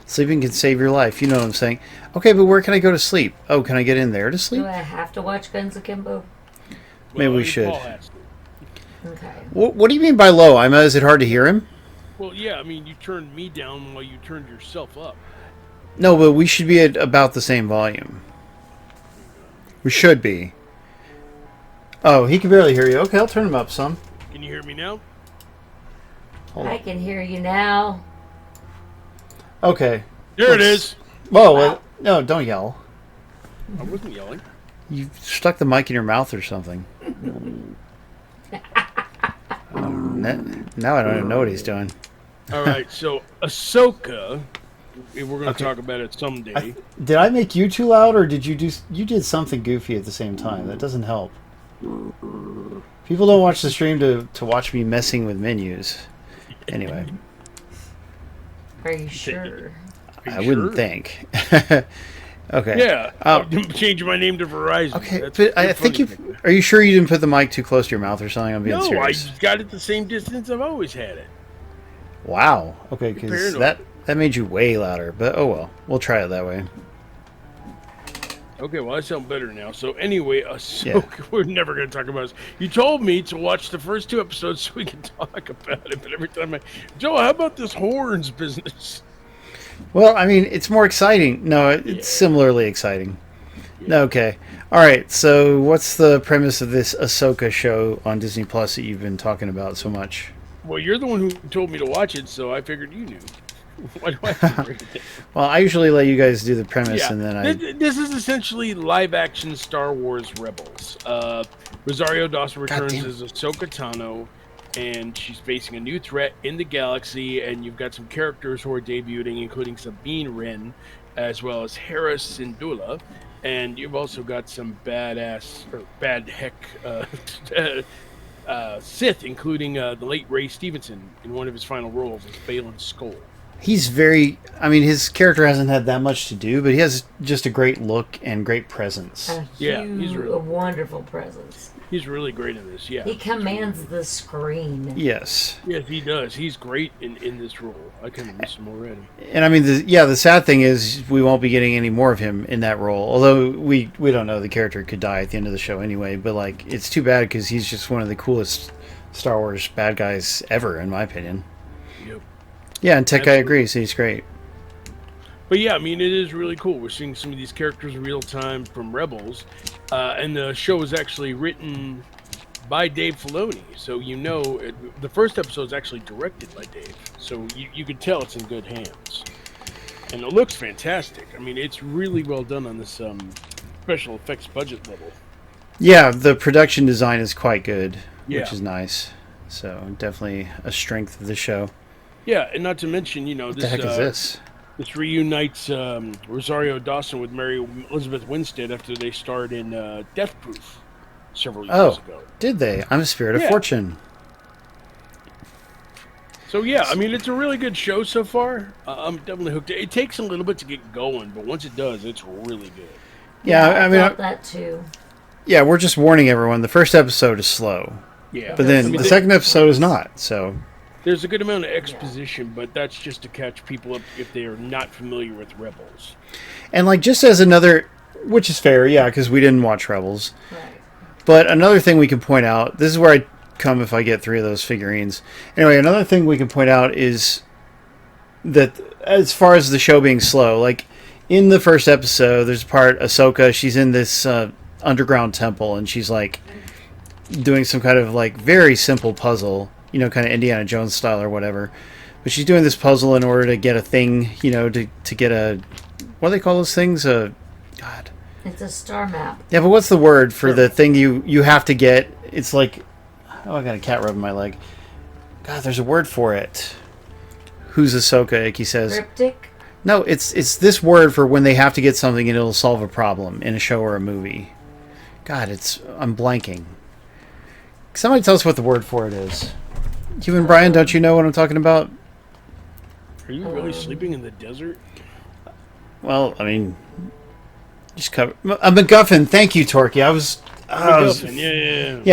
Sleeping can save your life. You know what I'm saying? Okay, but where can I go to sleep? Oh, can I get in there to sleep? Do I have to watch Guns Akimbo? Maybe we I mean, should. Paul has to. Okay. What do you mean by low? Is it hard to hear him? Well, yeah. I mean, you turned me down while you turned yourself up. No, but we should be at about the same volume. We should be. Oh, he can barely hear you. Okay, I'll turn him up some. Can you hear me now? Hold I on. can hear you now. Okay. There it is. Whoa, Wow. no, don't yell. I wasn't yelling. You stuck the mic in your mouth or something. Now I don't even know what he's doing. All right. So Ahsoka, we're going to Okay. talk about it someday. Did I make you too loud, or did you do? You did something goofy at the same time. That doesn't help. People don't watch the stream to watch me messing with menus. Anyway, Are you sure? I wouldn't think. Okay. Yeah. Um, I'm changing my name to Verizon. Okay, That's but I funny. think you. Are you sure you didn't put the mic too close to your mouth or something? I'm being No, serious. I got it the same distance I've always had it. Wow. Okay, because paranoid. that made you way louder. But oh well, we'll try it that way. Okay, well, I sound better now. So anyway, Ahsoka, we're never going to talk about this. You told me to watch the first 2 episodes so we can talk about it, but every time Joe, how about this horns business? Well, I mean, it's more exciting. No, it's similarly exciting. Okay. All right. So, what's the premise of this Ahsoka show on Disney Plus that you've been talking about so much? Well, you're the one who told me to watch it, so I figured you knew. Why do I have to break it down? Well, I usually let you guys do the premise, Yeah, and then I. this is essentially live-action Star Wars Rebels. Rosario Dawson returns Goddamn. as Ahsoka Tano, and she's facing a new threat in the galaxy. And you've got some characters who are debuting, including Sabine Wren, as well as Hera Syndulla. And you've also got some bad heck Sith, including the late Ray Stevenson in one of his final roles as Balin Skoll. He's very. I mean, his character hasn't had that much to do, but he has just a great look and great presence. Yeah, he's really a wonderful presence. He's really great in this, yeah. He commands the screen. Yes. Yes, he does. He's great in this role. I can miss him already. And I mean, the sad thing is we won't be getting any more of him in that role. Although we don't know, the character could die at the end of the show anyway. But like, it's too bad because he's just one of the coolest Star Wars bad guys ever, in my opinion. Yep. Yeah, and Tech Guy Absolutely. agrees. He's great. But yeah, I mean, it is really cool. We're seeing some of these characters real time from Rebels. And the show was actually written by Dave Filoni. So, the first episode is actually directed by Dave. So you can tell it's in good hands. And it looks fantastic. I mean, it's really well done on this special effects budget level. Yeah, the production design is quite good, Yeah. which is nice. So definitely a strength of the show. Yeah, and not to mention, What this the heck is this? This reunites Rosario Dawson with Mary Elizabeth Winstead after they starred in Death Proof several years ago. Did they? I'm a Spirit of Yeah. Fortune. So yeah, I mean, it's a really good show so far. I'm definitely hooked. It takes a little bit to get going, but once it does, it's really good. Yeah, I mean, thought that too. yeah, we're just warning everyone. The first episode is slow, Yeah, but then I mean, the second episode is not. So there's a good amount of exposition, but that's just to catch people up if they are not familiar with Rebels. And like, just as another, which is fair, yeah, because we didn't watch Rebels. Right. But another thing we can point out, this is where I come if I get 3 of those figurines. Anyway, another thing we can point out is that as far as the show being slow, like in the first episode, there's a part, Ahsoka, she's in this underground temple, and she's like doing some kind of like very simple puzzle, kind of Indiana Jones style or whatever. but she's doing this puzzle in order to get a thing, you know, to get a, what do they call those things? God. It's a star map. Yeah, but what's the word for the thing you have to get? It's like, oh, I got a cat rubbing my leg. God, there's a word for it. Who's Ahsoka? Icky says. Cryptic? No, it's this word for when they have to get something and it'll solve a problem in a show or a movie. God, I'm blanking. Somebody tell us what the word for it is. You and Brian, don't you know what I'm talking about? Are you really sleeping in the desert? Well, I mean, just cover a MacGuffin. Thank you, Torquay. I was Yeah. I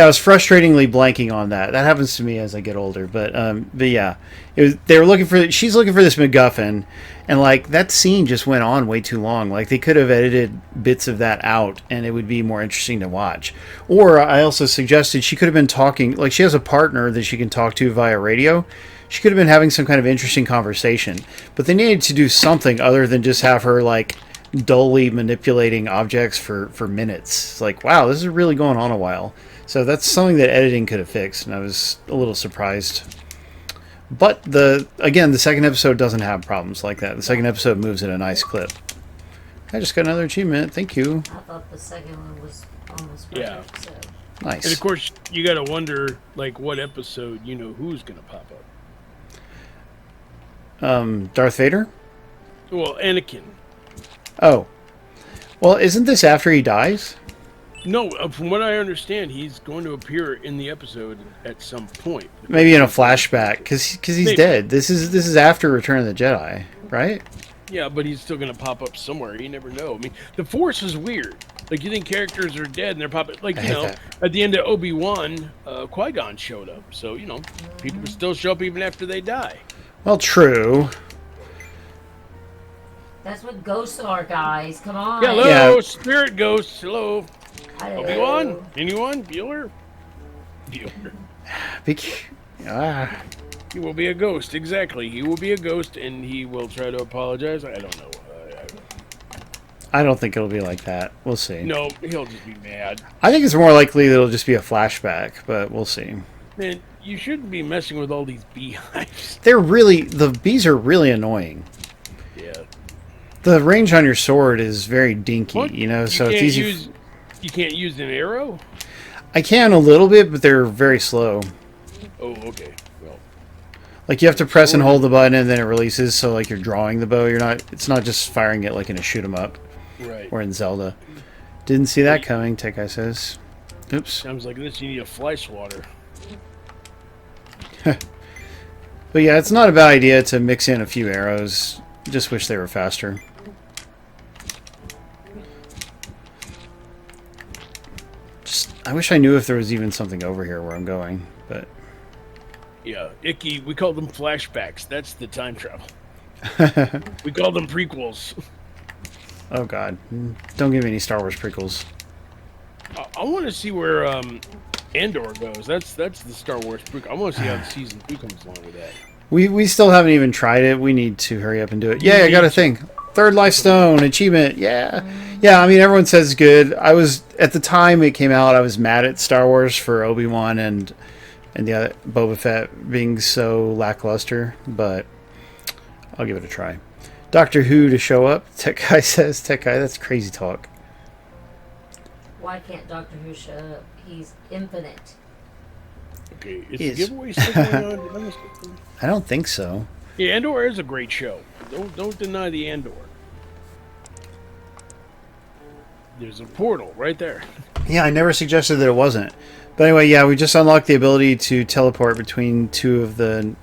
was frustratingly blanking on that. That happens to me as I get older. But yeah, they were looking for. She's looking for this MacGuffin, and like that scene just went on way too long. Like they could have edited bits of that out, and it would be more interesting to watch. Or I also suggested she could have been talking. Like she has a partner that she can talk to via radio. She could have been having some kind of interesting conversation. But they needed to do something other than just have her like dully manipulating objects for minutes. It's like, wow, this is really going on a while. So that's something that editing could have fixed, and I was a little surprised. But the second episode doesn't have problems like that. The second episode moves at a nice clip. I just got another achievement. Thank you. I thought the second one was almost perfect. Yeah. So. Nice. And of course, you got to wonder, like, what episode, who's going to pop up. Darth Vader? Well, Anakin. Oh. Well, isn't this after he dies? No, from what I understand, he's going to appear in the episode at some point. Maybe in a flashback, because he's dead. This is after Return of the Jedi, right? Yeah, but he's still going to pop up somewhere. You never know. I mean, the Force is weird. Like, you think characters are dead and they're popping... Like, at the end of Obi-Wan, Qui-Gon showed up. So, people still show up even after they die. Well, true. That's what ghosts are, guys. Come on. Hello, Yeah. spirit ghosts. Hello. Hello. Obi-Wan? Anyone? Bueller? He will be a ghost, exactly. He will be a ghost, and he will try to apologize. I don't know. I don't think it'll be like that. We'll see. No, he'll just be mad. I think it's more likely that it'll just be a flashback, but we'll see. Man, you shouldn't be messing with all these beehives. The bees are really annoying. Yeah. The range on your sword is very dinky, What? so it's easy. You can't use an arrow? I can a little bit, but they're very slow. Oh, okay. Well, Like you have to press and hold the button and then it releases, so like you're drawing the bow. It's not just firing it like in a shoot 'em up right. or in Zelda. Didn't see that coming, Tech Guy says. Oops. Sounds like this. You need a fly swatter. But yeah, it's not a bad idea to mix in a few arrows. Just wish they were faster. I wish I knew if there was even something over here where I'm going, but... Yeah, Icky, we call them flashbacks. That's the time travel. We call them prequels. Oh god. Don't give me any Star Wars prequels. I want to see where Andor goes. That's the Star Wars prequel. I want to see how the season 2 comes along with that. We still haven't even tried it. We need to hurry up and do it. Yeah, I got a thing. Third Life Stone achievement. Yeah. Yeah, I mean everyone says it's good. I was at the time it came out, I was mad at Star Wars for Obi-Wan and the other Boba Fett being so lackluster, but I'll give it a try. Doctor Who to show up. Tech Guy says, Tech Guy, that's crazy talk. Why can't Doctor Who show up? He's infinite. Okay, is Yes. the giveaway still going on? I don't think so. Yeah, Andor is a great show. Don't deny the Andor. There's a portal right there. Yeah, I never suggested that it wasn't. But anyway, yeah, we just unlocked the ability to teleport between 2 of the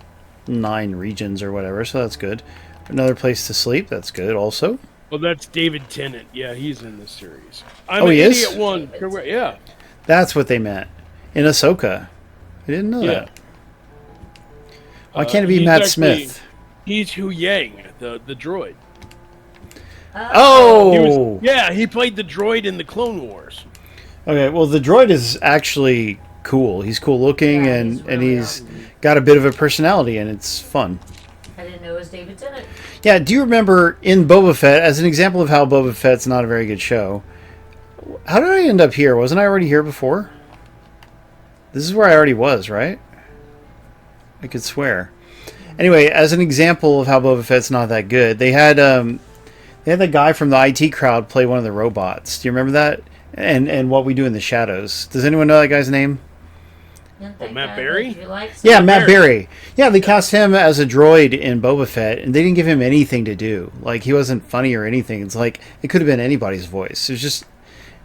9 regions or whatever, so that's good. Another place to sleep, that's good also. Well, that's David Tennant. Yeah, he's in this series. He is? Idiot one. Correct. Yeah. That's what they meant. In Ahsoka. I didn't know that. Why can't it be he's Matt actually- Smith? He's Hu Yang, the droid. Oh! He played the droid in the Clone Wars. Okay, well, the droid is actually cool. He's cool looking, Yeah, and he's really he's got a bit of a personality, and it's fun. I didn't know it was David Tennant. Yeah, do you remember in Boba Fett, as an example of how Boba Fett's not a very good show, how did I end up here? Wasn't I already here before? This is where I already was, right? I could swear. Anyway, as an example of how Boba Fett's not that good, they had the guy from the IT crowd play one of the robots. Do you remember that? And What We Do in the Shadows. Does anyone know that guy's name? Matt Berry? Yeah, Matt Berry. Yeah, they cast him as a droid in Boba Fett, and they didn't give him anything to do. Like, he wasn't funny or anything. It's like, it could have been anybody's voice. It was just,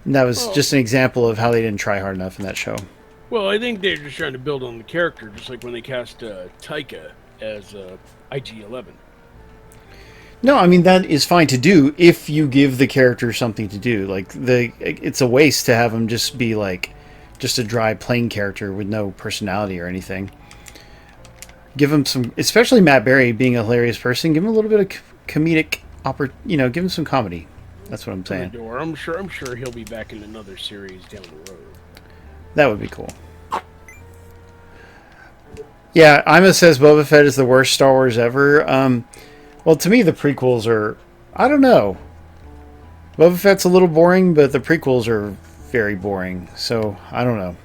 that was just an example of how they didn't try hard enough in that show. Well, I think they're just trying to build on the character, just like when they cast Taika as IG-11. No, I mean, that is fine to do if you give the character something to do. Like, it's a waste to have him just be like, just a dry, plain character with no personality or anything. Give him some, especially Matt Berry being a hilarious person, give him a little bit of comedic, give him some comedy. That's what I'm saying. I'm sure he'll be back in another series down the road. That would be cool. Yeah, Ima says Boba Fett is the worst Star Wars ever. Well, to me, the prequels are, I don't know. Boba Fett's a little boring, but the prequels are very boring. So, I don't know.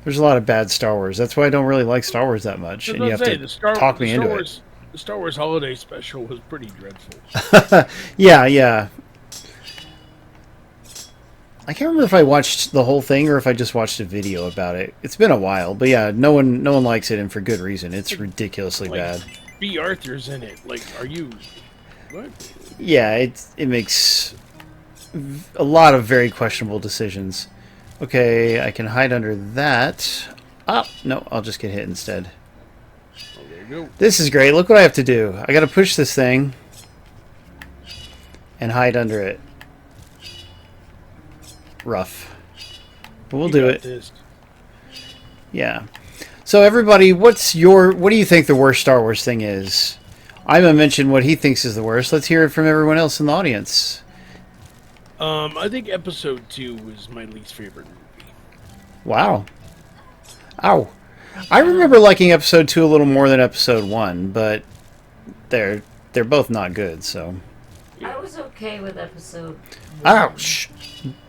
There's a lot of bad Star Wars. That's why I don't really like Star Wars that much. And you have to talk me into it. The Star Wars Holiday Special was pretty dreadful. Yeah. I can't remember if I watched the whole thing or if I just watched a video about it. It's been a while, but yeah, no one likes it, and for good reason. It's ridiculously bad. B. Arthur's in it. Like, are you... What? Yeah, it makes a lot of very questionable decisions. Okay, I can hide under that. Oh, no, I'll just get hit instead. Oh, there you go. This is great. Look what I have to do. I gotta push this thing and hide under it. Rough. But we'll do it. This. Yeah. So everybody, what do you think the worst Star Wars thing is? I'm gonna mention what he thinks is the worst. Let's hear it from everyone else in the audience. I think Episode 2 was my least favorite movie. Wow. Ow. I remember liking Episode 2 a little more than Episode 1, but they're both not good, so. I was okay with Episode 1. Ouch.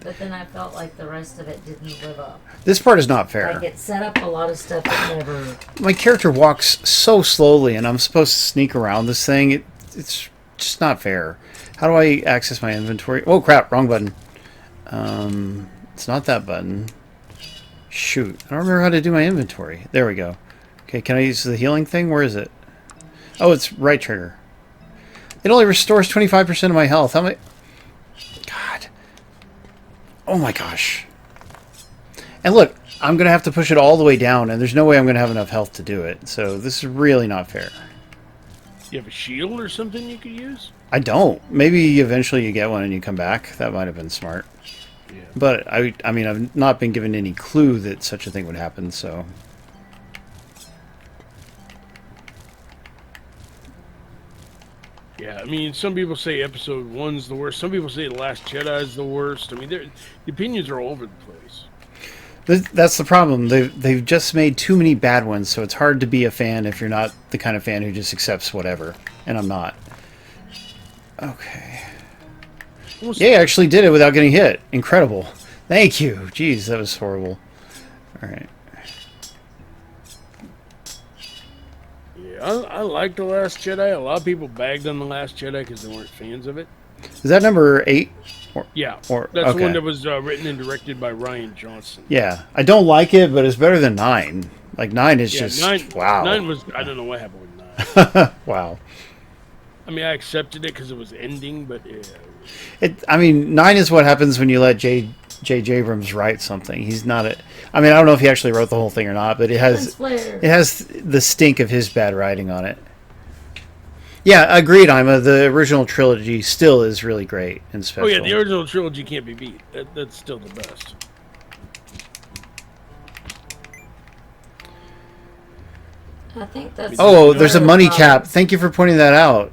But then I felt like the rest of it didn't live up. This part is not fair. Like, it set up a lot of stuff that never... My character walks so slowly, and I'm supposed to sneak around this thing. It's just not fair. How do I access my inventory? Oh, crap. Wrong button. It's not that button. Shoot. I don't remember how to do my inventory. There we go. Okay, can I use the healing thing? Where is it? Oh, it's right trigger. It only restores 25% of my health. How many... God. Oh my gosh. And look, I'm going to have to push it all the way down, and there's no way I'm going to have enough health to do it. So this is really not fair. You have a shield or something you could use? I don't. Maybe eventually you get one and you come back. That might have been smart. Yeah. But, I mean, I've not been given any clue that such a thing would happen, so... Yeah, I mean, some people say Episode 1's the worst. Some people say The Last Jedi is the worst. I mean, the opinions are all over the place. That's the problem. They've just made too many bad ones, so it's hard to be a fan if you're not the kind of fan who just accepts whatever. And I'm not. Okay. Yeah, I actually did it without getting hit. Incredible. Thank you. Jeez, that was horrible. Alright. Yeah, I like The Last Jedi. A lot of people bagged on The Last Jedi because they weren't fans of it. Is that number 8? Yeah, that's okay. the one that was written and directed by Rian Johnson. Yeah, I don't like it, but it's better than 9. Like, 9 is just... 9, wow. 9 was... I don't know what happened with 9. Wow. I mean, I accepted it because it was ending, but... I mean, 9 is what happens when you let J.J. Abrams write something. He's not a... I mean, I don't know if he actually wrote the whole thing or not, but it has the stink of his bad writing on it. Yeah, agreed, Ima. The original trilogy still is really great and special. Oh yeah, the original trilogy can't be beat. That's still the best. I think that's... Oh, there's a money cap. Thank you for pointing that out.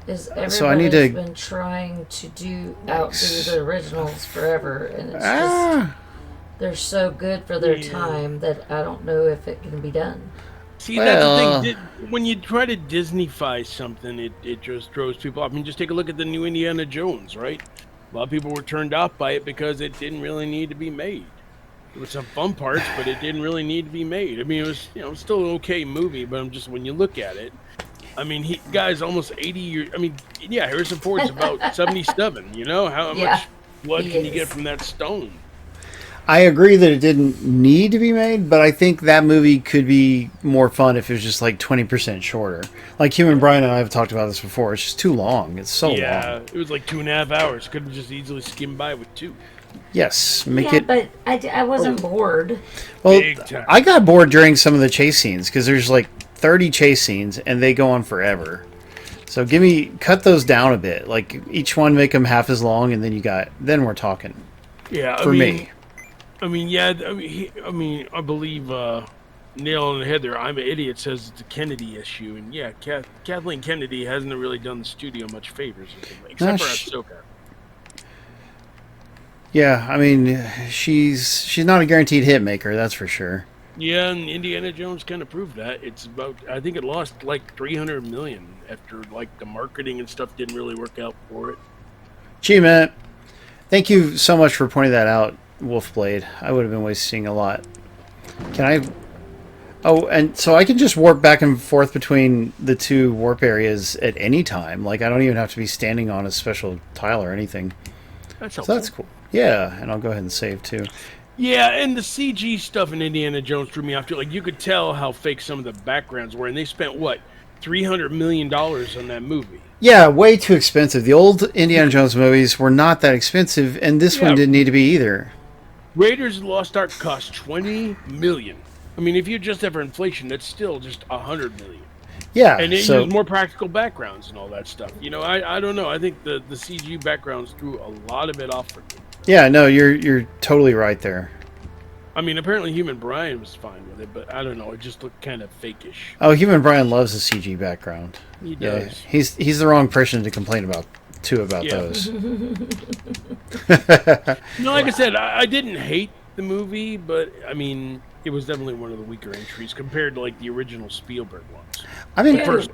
So I need to... been trying to outdo the originals forever, and it's just... They're so good for their time that I don't know if it can be done. See, that's the thing. When you try to Disney-fy something, it just throws people off. I mean, just take a look at the new Indiana Jones, right? A lot of people were turned off by it because it didn't really need to be made. There were some fun parts, but it didn't really need to be made. I mean, it was still an okay movie, but when you look at it, I mean, guy's almost 80 years. I mean, yeah, Harrison Ford's about 77. You know how much blood can you get from that stone? I agree that it didn't need to be made, but I think that movie could be more fun if it was just like 20% shorter. Like Hugh and Brian and I have talked about this before. It's just too long. It's so long. Yeah, it was like 2.5 hours. Could have just easily skimmed by with 2. Yes, make yeah, it. but I wasn't bored. Well, Big time. I got bored during some of the chase scenes because there's like 30 chase scenes and they go on forever. So cut those down a bit. Like each one, make them half as long, and then we're talking. Yeah, For me. I mean, yeah. I believe nail on the head there. I'm an idiot says it's a Kennedy issue, and yeah, Kathleen Kennedy hasn't really done the studio much favors, except for Ahsoka. Yeah, I mean, she's not a guaranteed hit maker, that's for sure. Yeah, and Indiana Jones kind of proved that. It's about, I think it lost like 300 million after like the marketing and stuff didn't really work out for it. Achievement. Thank you so much for pointing that out, Wolfblade. I would have been wasting a lot. Can I? Oh, and so I can just warp back and forth between the two warp areas at any time. Like I don't even have to be standing on a special tile or anything. That's So helpful. that's cool. Yeah, and I'll go ahead and save too. Yeah, and the CG stuff in Indiana Jones threw me off too. Like you could tell how fake some of the backgrounds were, and they spent what $300 million on that movie. Yeah, way too expensive. The old Indiana Jones movies were not that expensive, and this one didn't need to be either. Raiders of the Lost Ark cost $20 million. I mean, if you adjust that for inflation, that's still just $100 million. Yeah, And it so used more practical backgrounds and all that stuff. You know, I don't know. I think the CG backgrounds threw a lot of it off for me. yeah, no, you're totally right there. I mean, apparently Human Brian was fine with it, but I don't know. It just looked kind of fakeish. Oh, Human Brian loves the CG background. He Yeah, does. he's the wrong person to complain about Yeah. those. No, like I said, I didn't hate the movie, but I mean, it was definitely one of the weaker entries compared to like the original Spielberg ones. I mean, Dude, First,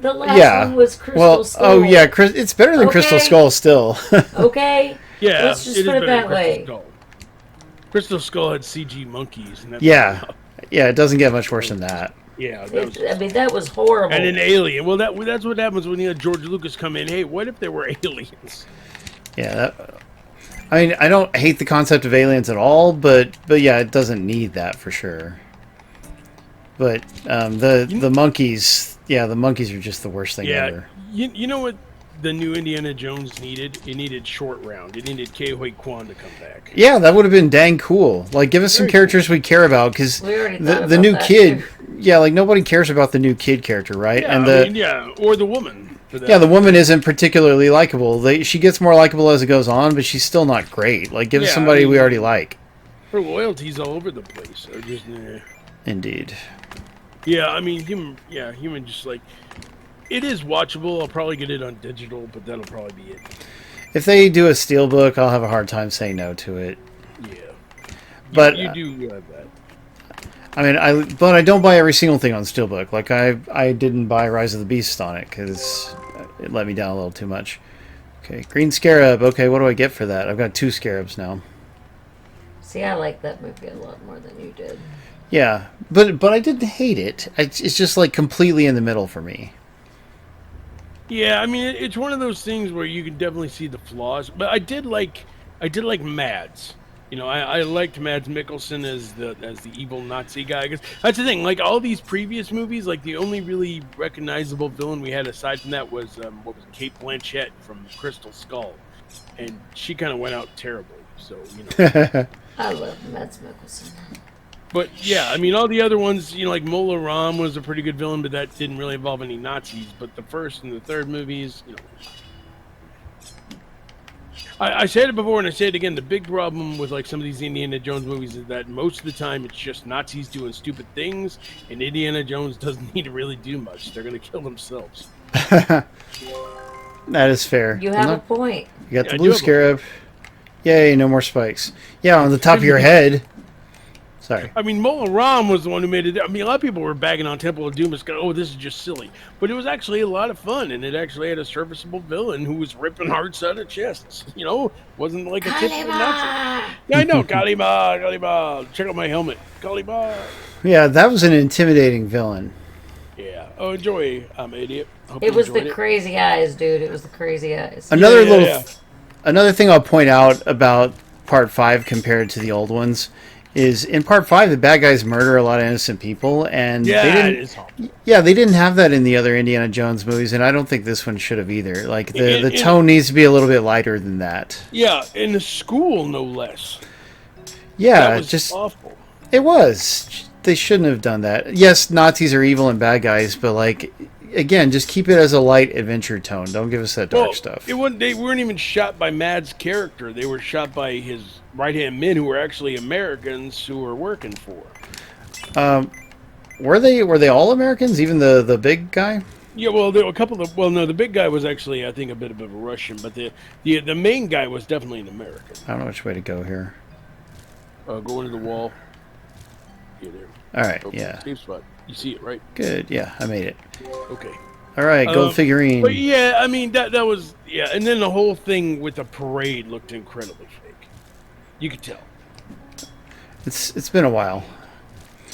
the last yeah. one was Crystal Well, Skull. oh yeah, it's better than Crystal Okay. Skull still. Okay. yeah, Let's just it is put it better that than way. Crystal Skull. Crystal Skull had CG monkeys, and that's Yeah, yeah, it doesn't get much worse than that. yeah. That was, I mean, that was horrible. and an alien. Well, that's what happens when you had George Lucas come in. Hey, what if there were aliens? Yeah, I mean, I don't hate the concept of aliens at all, but yeah, it doesn't need that for sure. But the monkeys, yeah, the monkeys are just the worst thing Yeah, ever. you know what the new Indiana Jones needed? It needed Short Round. It needed Ke Huy Quan to come back. Yeah, that would have been dang cool. Like, give us some Very characters we care about, because We already the thought the about new that, kid, too. yeah, like nobody cares about the new kid character, right? Yeah, And I mean, yeah, or the woman. For that. yeah, the woman isn't particularly likable. She gets more likable as it goes on, but she's still not great. Like, give us Yeah, somebody I mean- we already like. Her loyalty's all over the place. Or just, Indeed. yeah, I mean, human just like, it is watchable. I'll probably get it on digital, but that'll probably be it. If they do a steelbook, I'll have a hard time saying no to it. Yeah. But you do have that. I mean, I don't buy every single thing on steelbook. Like I didn't buy Rise of the Beast on it because it let me down a little too much. Okay, green scarab. Okay, what do I get for that? I've got 2 scarabs now. See, I like that movie a lot more than you did. Yeah, but I didn't hate it. It's just like completely in the middle for me. Yeah, I mean, it's one of those things where you can definitely see the flaws. But I did like Mads. You know, I liked Mads Mikkelsen as the evil Nazi guy. I guess that's the thing. Like all these previous movies, like the only really recognizable villain we had aside from that was Kate Blanchett from Crystal Skull, and she kind of went out terribly. So I love Mads Mikkelsen. But yeah, I mean, all the other ones, like Mola Ram was a pretty good villain, but that didn't really involve any Nazis. But the first and the third movies, I said it before and I say it again. The big problem with like some of these Indiana Jones movies is that most of the time it's just Nazis doing stupid things, and Indiana Jones doesn't need to really do much. They're going to kill themselves. That is fair. You have a point. You got Yeah, the I blue do have a- scarab. Yay, no more spikes. Yeah, on the top of your head. Sorry. I mean, Mola Ram was the one who made it. I mean, a lot of people were bagging on Temple of Doom. It's going, oh, this is just silly. But it was actually a lot of fun, and it actually had a serviceable villain who was ripping hearts out of chests. Wasn't like a typical Nazi. Yeah, I know. Kalima. Check out my helmet. Kalima. Yeah, that was an intimidating villain. Yeah. Oh, enjoy, idiot. Hope It you was enjoyed the it. crazy eyes, dude. It was the crazy eyes. Another Yeah, little, yeah. another thing I'll point out about Part 5 compared to the old ones is in Part 5 the bad guys murder a lot of innocent people, and they Yeah, it didn't. is awful. Yeah, they didn't have that in the other Indiana Jones movies, and I don't think this one should have either. Like the In- tone needs to be a little bit lighter than that. Yeah, in the school, no less. Yeah, That was just awful. it was. They shouldn't have done that. Yes, Nazis are evil and bad guys, but like again, just keep it as a light adventure tone. Don't give us that dark stuff. It wasn't, they weren't even shot by Mad's character. They were shot by his right-hand men who were actually Americans who were working for. Were they all Americans? Even the big guy? Yeah, well, there were a couple of. Well, no, the big guy was actually, I think, a bit of a Russian, but the main guy was definitely an American. I don't know which way to go here. Go into the wall. Yeah, there. All right, Okay, yeah, safe spot. You see it, right? good. Yeah, I made it. Okay. All right, gold figurine. But yeah, I mean that was and then the whole thing with the parade looked incredibly fake. You could tell. It's been a while.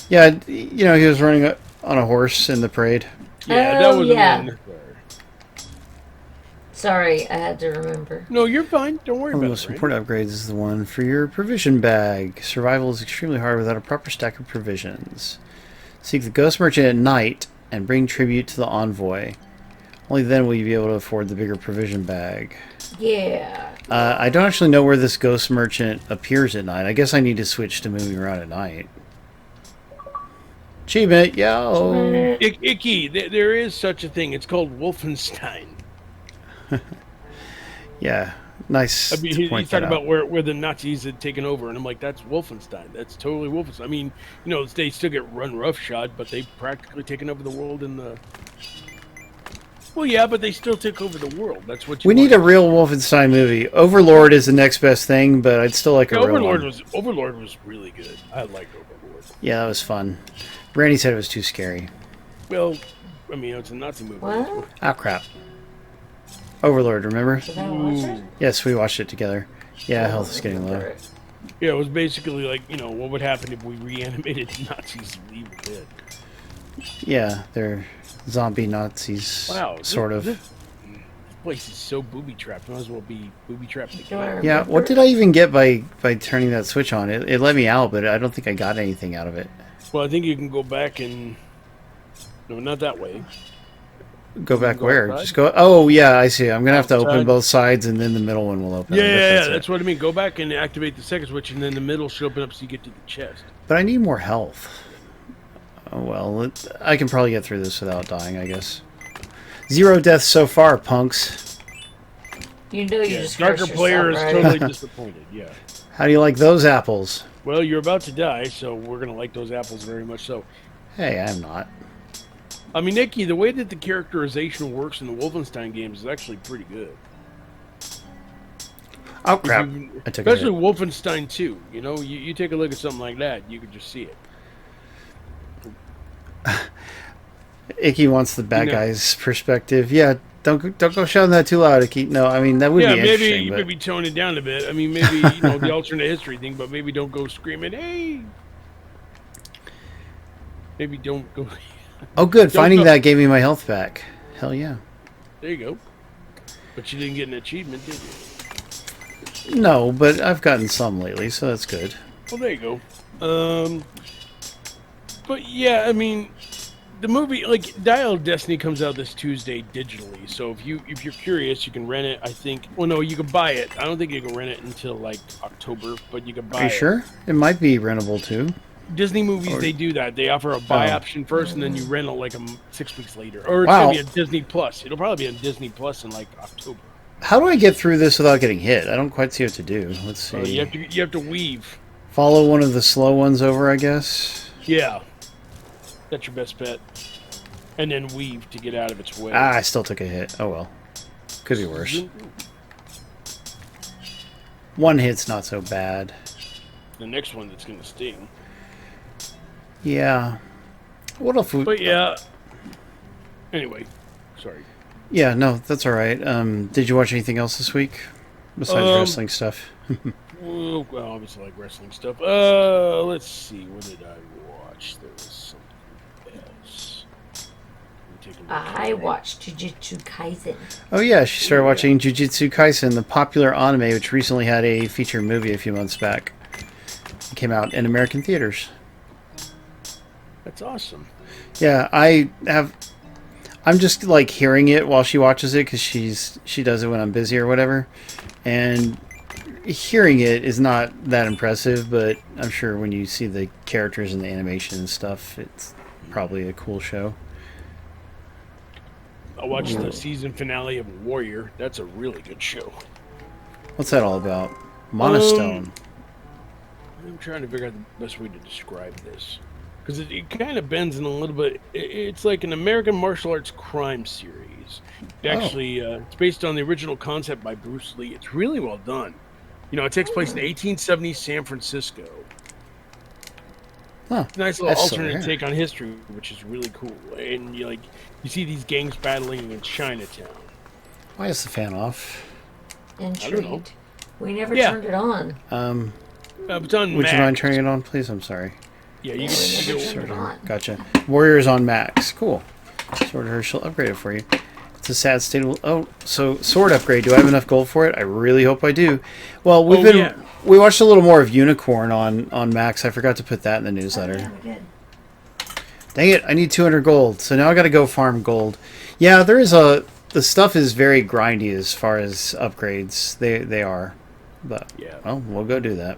Yeah, you know he was running on a horse in the parade. Yeah, Oh, that was yeah. unnecessary. Sorry, I had to remember. No, you're fine. Don't worry One of the about most it. Right? important upgrades is the one for your provision bag. Survival is extremely hard without a proper stack of provisions. Seek the ghost merchant at night and bring tribute to the envoy. Only then will you be able to afford the bigger provision bag. Yeah. I don't actually know where this ghost merchant appears at night. I guess I need to switch to moving around at night. Achievement, yo! Icky, there is such a thing. It's called Wolfenstein. Yeah, nice. I mean, to he's point that talking out. about where the Nazis had taken over, and I'm like, that's Wolfenstein. That's totally Wolfenstein. I mean, you know, they still get run roughshod, but they've practically taken over the world in the. Well, yeah, but they still took over the world. That's what you. We need a real Wolfenstein movie. Overlord is the next best thing, but I'd still like a real Overlord one. Overlord was really good. I like Overlord. Yeah, that was fun. Brandy said it was too scary. Well, I mean, it's a Nazi movie. What? Oh, crap. Overlord, remember? Did I watch it? Yes, we watched it together. Yeah, health is getting low. Yeah, it was basically like, you know, what would happen if we reanimated Nazis and leave them dead. Yeah, they're zombie Nazis. Wow, Sort of. This place is so booby-trapped. Might as well be booby-trapped Do I again. Yeah, remember? what did I even get by turning that switch on? It let me out, but I don't think I got anything out of it. Well, I think you can go back and... No, not that way. Go back go where? outside? Just go... Oh, yeah, I see. I'm going to have to open Outside. both sides, and then the middle one will open. I Yeah, guess that's it. what I mean. Go back and activate the second switch, and then the middle should open up so you get to the chest. But I need more health. Oh, well, I can probably get through this without dying, I guess. 0 deaths so far, punks. You know you Yeah, just darker cursed player is yourself, right? totally disappointed, yeah. How do you like those apples? Well, you're about to die, so we're going to like those apples very much so. Hey, I'm not. I mean, Nikki, the way that the characterization works in the Wolfenstein games is actually pretty good. Oh, crap. I took a Especially hit. Wolfenstein 2. You know, you take a look at something like that, you could just see it. Icky wants the bad No. guy's perspective. Yeah, don't go shouting that too loud, Icky. No, I mean, that would Yeah, be maybe interesting, but... maybe tone it down a bit. I mean, maybe, you know, the alternate history thing, but maybe don't go screaming, hey! Maybe don't go... Oh, good. Don't Finding go- that gave me my health back. Hell yeah. There you go. But you didn't get an achievement, did you? No, but I've gotten some lately, so that's good. Well, there you go. But yeah, I mean, the movie, like, Dial of Destiny comes out this Tuesday digitally. So if you're curious, you can rent it. I think. Well, no, you can buy it. I don't think you can rent it until like October, but you can buy Are you it. sure? It might be rentable, too. Disney movies, Or- they do that. They offer a buy Oh. option first, and then you rent it like 6 weeks later. Or it's Wow. gonna be on Disney Plus. It'll probably be on Disney Plus in like October. How do I get through this without getting hit? I don't quite see what to do. Let's see. You have to weave. Follow one of the slow ones over, I guess. Yeah, that's your best bet. And then weave to get out of its way. Ah, I still took a hit. Oh well. Could be worse. One hit's not so bad. The next one that's gonna sting. Yeah. What if we... But yeah. Anyway, sorry. Yeah, no, that's alright. Did you watch anything else this week? Besides wrestling stuff? Well, obviously I like wrestling stuff. Let's see. What did I watch? There was something else. Let me take a look. I watched Jujutsu Kaisen. Oh yeah, she started watching Jujutsu Kaisen, the popular anime, which recently had a feature movie a few months back. It came out in American theaters. That's awesome. Yeah, I'm just like hearing it while she watches it because she does it when I'm busy or whatever, and hearing it is not that impressive. But I'm sure when you see the characters and the animation and stuff, it's probably a cool show. I watched the season finale of Warrior. That's a really good show. What's that all about? Monostone. I'm trying to figure out the best way to describe this. Because it kind of bends in a little bit. It's like an American martial arts crime series. Actually, it's based on the original concept by Bruce Lee. It's really well done. You know, it takes place in 1870s San Francisco. Huh. Nice little alternate take on history, which is really cool. And you see these gangs battling in Chinatown. Why is the fan off? Intrigued. We never turned it on. It's on Would Max. you mind turning it on, please? I'm sorry. Yeah, you Never can turned it on. Gotcha. Warriors on Max. Cool. Sword her, she'll upgrade it for you. It's a sad state of... Oh, so sword upgrade. Do I have enough gold for it? I really hope I do. Well, we watched a little more of Unicorn on Max. I forgot to put that in the newsletter. Oh, yeah, we did. Dang it, I need 200 gold. So now I gotta go farm gold. Yeah, the stuff is very grindy as far as upgrades. They are. But, well, we'll go do that.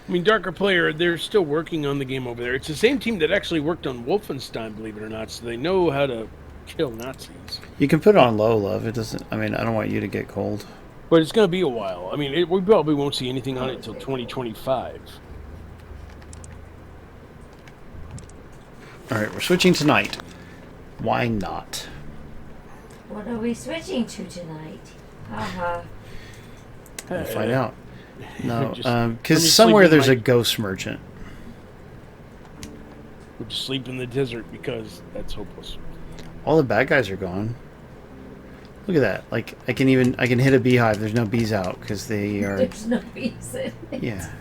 I mean, Darker Player, they're still working on the game over there. It's the same team that actually worked on Wolfenstein, believe it or not, so they know how to kill Nazis. You can put it on low, love. It doesn't... I mean, I don't want you to get cold. But it's going to be a while. I mean, we probably won't see anything on it until 2025. Alright, we're switching to night. Why not? What are we switching to tonight? Haha. We'll find out. No, Just let me because sleep somewhere in there's my- a ghost merchant. We'll just sleep in the desert because that's hopeless. All the bad guys are gone. Look at that. Like, I can hit a beehive. There's no bees out because they are... There's no reason. Yeah.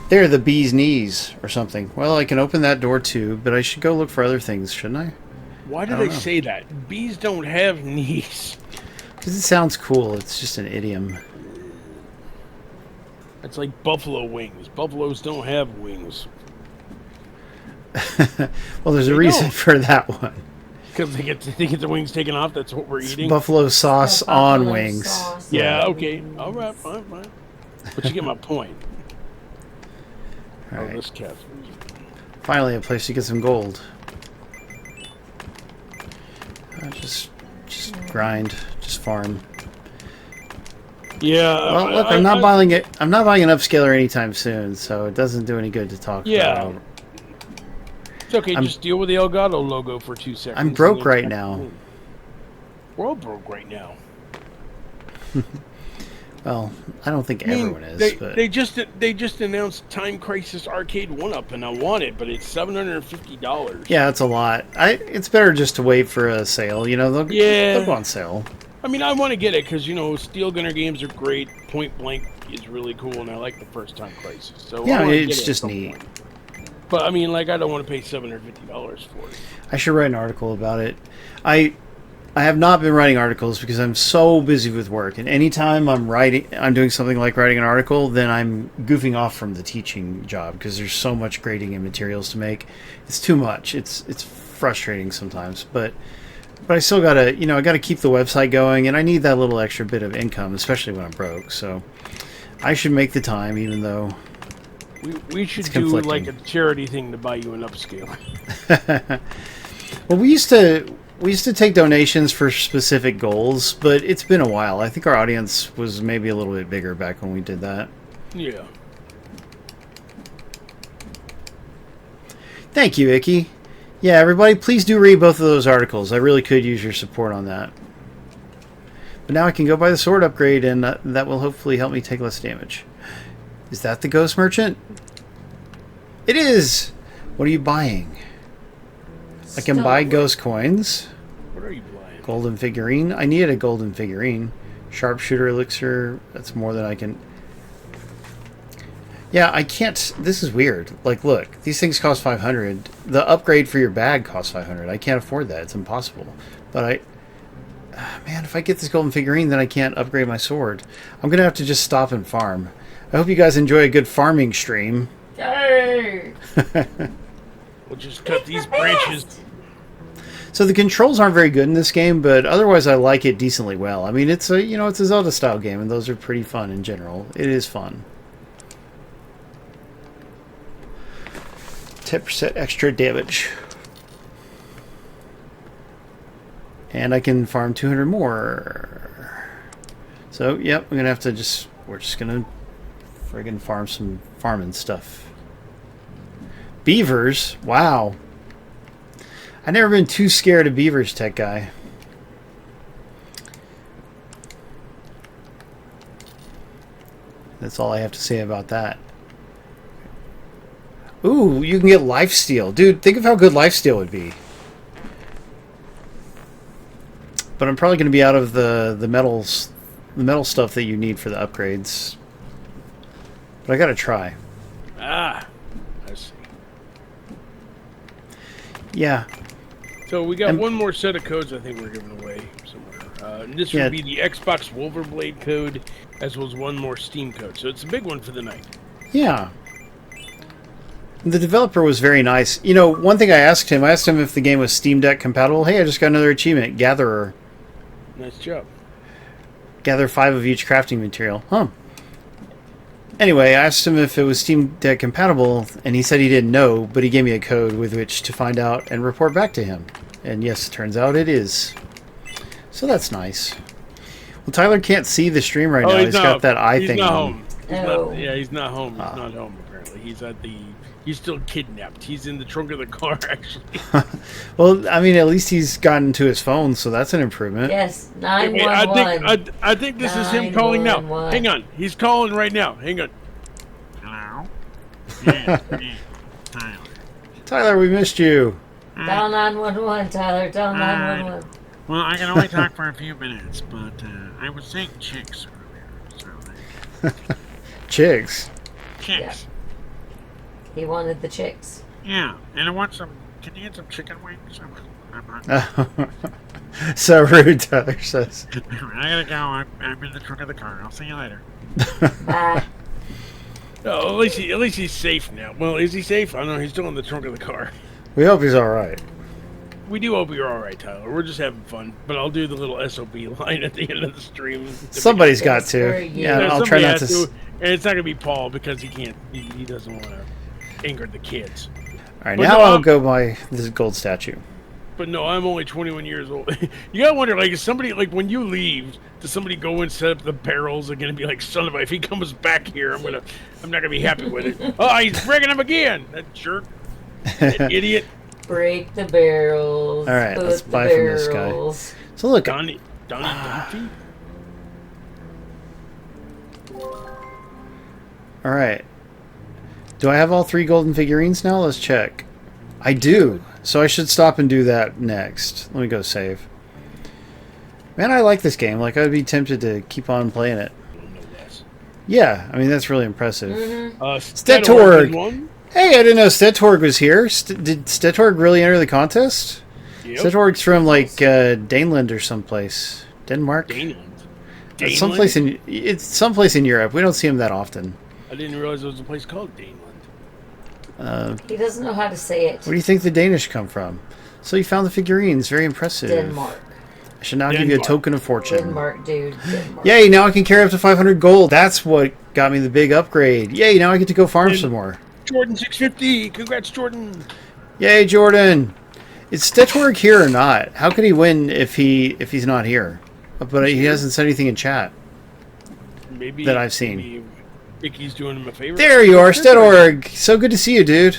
They're the bee's knees or something. Well, I can open that door too, but I should go look for other things, shouldn't I? Why do I they don't know. say that? Bees don't have knees. Because it sounds cool. It's just an idiom. It's like buffalo wings. Buffaloes don't have wings. Well, there's a They reason don't. for that one. Because they get the wings taken off. That's what we're eating. Buffalo sauce The on buffalo wings. sauce Yeah, on okay. wings. All right, fine. But you get my point. All Oh, right. this cat. Finally, a place to get some gold. Just grind, just farm. Yeah. Well, look, I'm not buying it. I'm not buying an upscaler anytime soon, so it doesn't do any good to talk Yeah. about. It's okay. Just deal with the Elgato logo for 2 seconds. I'm broke and then- right now. We're all broke right now. Well, I don't think I mean, everyone is, but they just announced Time Crisis Arcade 1-Up, and I want it, but it's $750. yeah, it's a lot. It's better just to wait for a sale. You know, they'll go on sale. I mean, I want to get it because Steel Gunner games are great. Point Blank is really cool, and I like the first Time Crisis. So Yeah, I wanna it's get it at just some neat. point. But I mean, like, I don't want to pay $750 for it. I should write an article about it. I have not been writing articles because I'm so busy with work, and anytime I'm doing something like writing an article, then I'm goofing off from the teaching job because there's so much grading and materials to make. It's too much. It's frustrating sometimes, but I still gotta I gotta keep the website going, and I need that little extra bit of income, especially when I'm broke. So I should make the time, even though We should It's do conflicting. like a charity thing to buy you an upscaler. well, we used to take donations for specific goals, but it's been a while. I think our audience was maybe a little bit bigger back when we did that. Yeah. Thank you, Icky. Yeah, everybody, please do read both of those articles. I really could use your support on that. But now I can go buy the sword upgrade, and that will hopefully help me take less damage. Is that the ghost merchant? It is! What are you buying? I can buy ghost coins. What are you buying? Golden figurine. I needed a golden figurine. Sharpshooter elixir. That's more than I can... Yeah, I can't. This is weird. Like, look, these things cost 500. The upgrade for your bag costs 500. I can't afford that. It's impossible. But man, if I get this golden figurine, then I can't upgrade my sword. I'm gonna have to just stop and farm. I hope you guys enjoy a good farming stream. Yay! We'll just cut these branches. So the controls aren't very good in this game, but otherwise I like it decently well. I mean, it's a it's a Zelda style game, and those are pretty fun in general. It is fun. 10% extra damage. And I can farm 200 more. So, yep, we're gonna have to we're just gonna friggin' farm some farming stuff. Beavers? Wow. I've never been too scared of beavers, tech guy. That's all I have to say about that. Ooh, you can get lifesteal. Dude, think of how good lifesteal would be. But I'm probably going to be out of the metal stuff that you need for the upgrades. But I got to try. Ah, I see. Yeah. So we got one more set of codes I think we're giving away somewhere. And this would be the Xbox Wolverblade code, as well as one more Steam code. So it's a big one for the night. Yeah. The developer was very nice. You know, one thing I asked him if the game was Steam Deck compatible. Hey, I just got another achievement. Gatherer. Nice job. Gather 5 of each crafting material. Huh. Anyway, I asked him if it was Steam Deck compatible, and he said he didn't know, but he gave me a code with which to find out and report back to him. And yes, it turns out it is. So that's nice. Well, Tyler can't see the stream right now. He's got that eye thing on. He's not home. He's not home. He's not home, apparently. He's still kidnapped. He's in the trunk of the car, actually. Well, I mean, at least he's gotten to his phone, so that's an improvement. Yes, 911. I think this is him calling now. Hang on. He's calling right now. Hang on. Hello? Yeah, me, Tyler. Tyler, we missed you. Dial 911, Tyler. Dial 911. Well, I can only talk for a few minutes, but I was saying chicks earlier, so... Chicks? Chicks. Yeah. He wanted the chicks. Yeah, and I want some... Can you get some chicken wings? I'm So rude, Tyler says. I gotta go. I'm in the trunk of the car. I'll see you later. Bye. Oh, at least he's safe now. Well, is he safe? I don't know. He's still in the trunk of the car. We hope he's alright. We do hope you're alright, Tyler. We're just having fun. But I'll do the little SOB line at the end of the stream. Somebody's got to. Yeah, I'll try not to. And it's not going to be Paul because he can't. He doesn't want to anger the kids. Alright, now I'll go by this gold statue. But no, I'm only 21 years old. You gotta wonder, like, is somebody, like, when you leave, does somebody go and set up the barrels? They're gonna be like, son of a, if he comes back here, I'm not gonna be happy with it. Oh, he's breaking them again! That jerk. That idiot. Break the barrels. Alright, let's buy from this guy. So look. Donnie. Alright. Do I have all 3 golden figurines now? Let's check. I do. So I should stop and do that next. Let me go save. Man, I like this game. Like, I'd be tempted to keep on playing it. Yeah, I mean, that's really impressive. Mm-hmm. Stetorg! Hey, I didn't know Stetorg was here. Did Stetorg really enter the contest? Yep. Stetorg's from, like, Daneland or someplace. Denmark? Daneland. It's someplace in Europe. We don't see him that often. I didn't realize there was a place called Daneland. He doesn't know how to say it. Where do you think the Danish come from? So you found the figurines. Very impressive. Denmark. I should now give you a token of fortune. Denmark, dude. Denmark. Yay, now I can carry up to 500 gold. That's what got me the big upgrade. Yay, now I get to go farm some more. Jordan 650. Congrats, Jordan. Yay, Jordan. Is Stetorg here or not? How could he win if he's not here? But he hasn't said anything in chat. Maybe that I've seen. Maybe Vicky's doing him a favor. There you are, Stetorg. So good to see you, dude.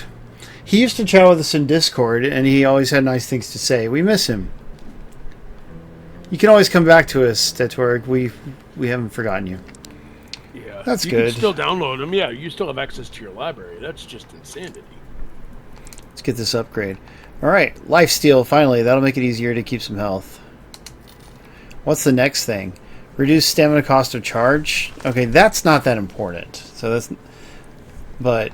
He used to chat with us in Discord, and he always had nice things to say. We miss him. You can always come back to us, Stetorg. We haven't forgotten you. Yeah, that's you good. You can still download them. Yeah, you still have access to your library. That's just insanity. Let's get this upgrade. All right, lifesteal. Finally, that'll make it easier to keep some health. What's the next thing? Reduce stamina cost of charge. Okay, that's not that important. So But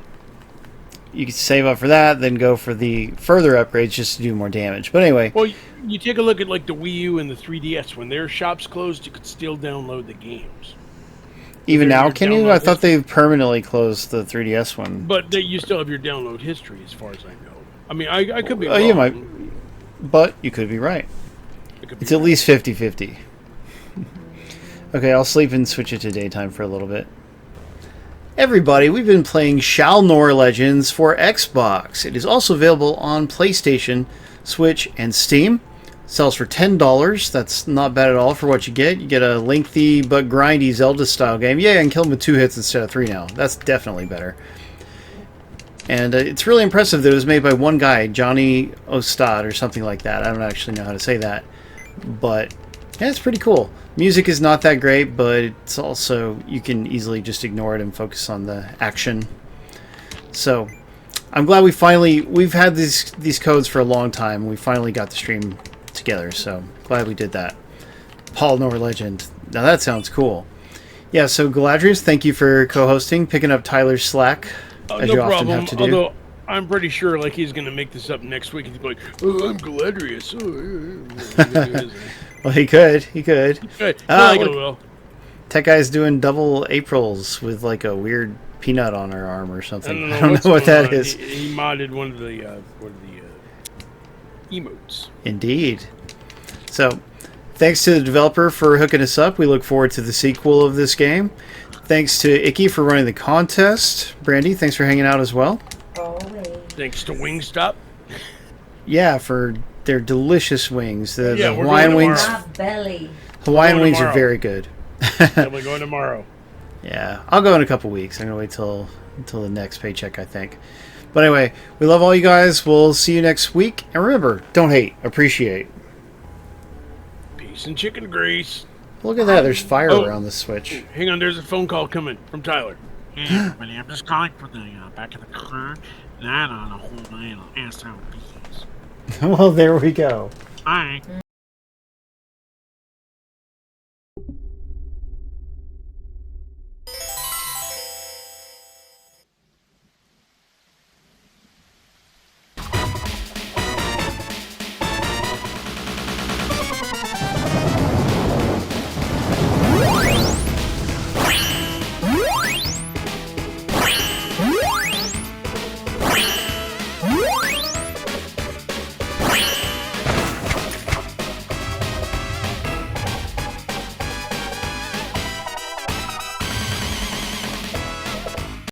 you can save up for that, then go for the further upgrades just to do more damage. But anyway. Well, you take a look at like the Wii U and the 3DS. When their shops closed, you could still download the games. Even now, can you? I thought they permanently closed the 3DS one. But you still have your download history, as far as I know. I mean, I could be wrong. You might. But you could be right. It's at least 50-50. Okay, I'll sleep and switch it to daytime for a little bit. Everybody, we've been playing Shalnor Legends for Xbox. It is also available on PlayStation, Switch, and Steam. Sells for $10. That's not bad at all for what you get. You get a lengthy but grindy Zelda-style game. Yeah, I can kill him with 2 hits instead of 3 now. That's definitely better. And it's really impressive that it was made by one guy, Johnny Ostad, or something like that. I don't actually know how to say that. But, yeah, it's pretty cool. Music is not that great, but it's also, you can easily just ignore it and focus on the action. So, I'm glad we've had these codes for a long time. We finally got the stream together, so glad we did that. Shalnor Legend. Now that sounds cool. Yeah, so Galadrius, thank you for co-hosting, picking up Tyler's slack, as you often have to do. Although, I'm pretty sure like he's going to make this up next week. He's like, oh, I'm Galadrius. Well, he could. Will. Tech Guy's doing double Aprils with like a weird peanut on her arm or something. I don't know what that is. He modded one of the emotes. Indeed. So, thanks to the developer for hooking us up. We look forward to the sequel of this game. Thanks to Icky for running the contest. Brandy, thanks for hanging out as well. Always. Thanks to Wingstop. Yeah, for their delicious wings. The we're Hawaiian going wings. My belly. Hawaiian wings tomorrow. are very good. We're going tomorrow. Yeah, I'll go in a couple weeks. I'm going to wait until the next paycheck, I think. But anyway, we love all you guys. We'll see you next week. And remember, don't hate, appreciate. Peace and chicken grease. Look at that. There's fire around the Switch. Hang on, there's a phone call coming from Tyler. Hey, everybody, I'm just calling for the back of the car. And I don't know whole night I'll ask how it is. Well, there we go. Bye.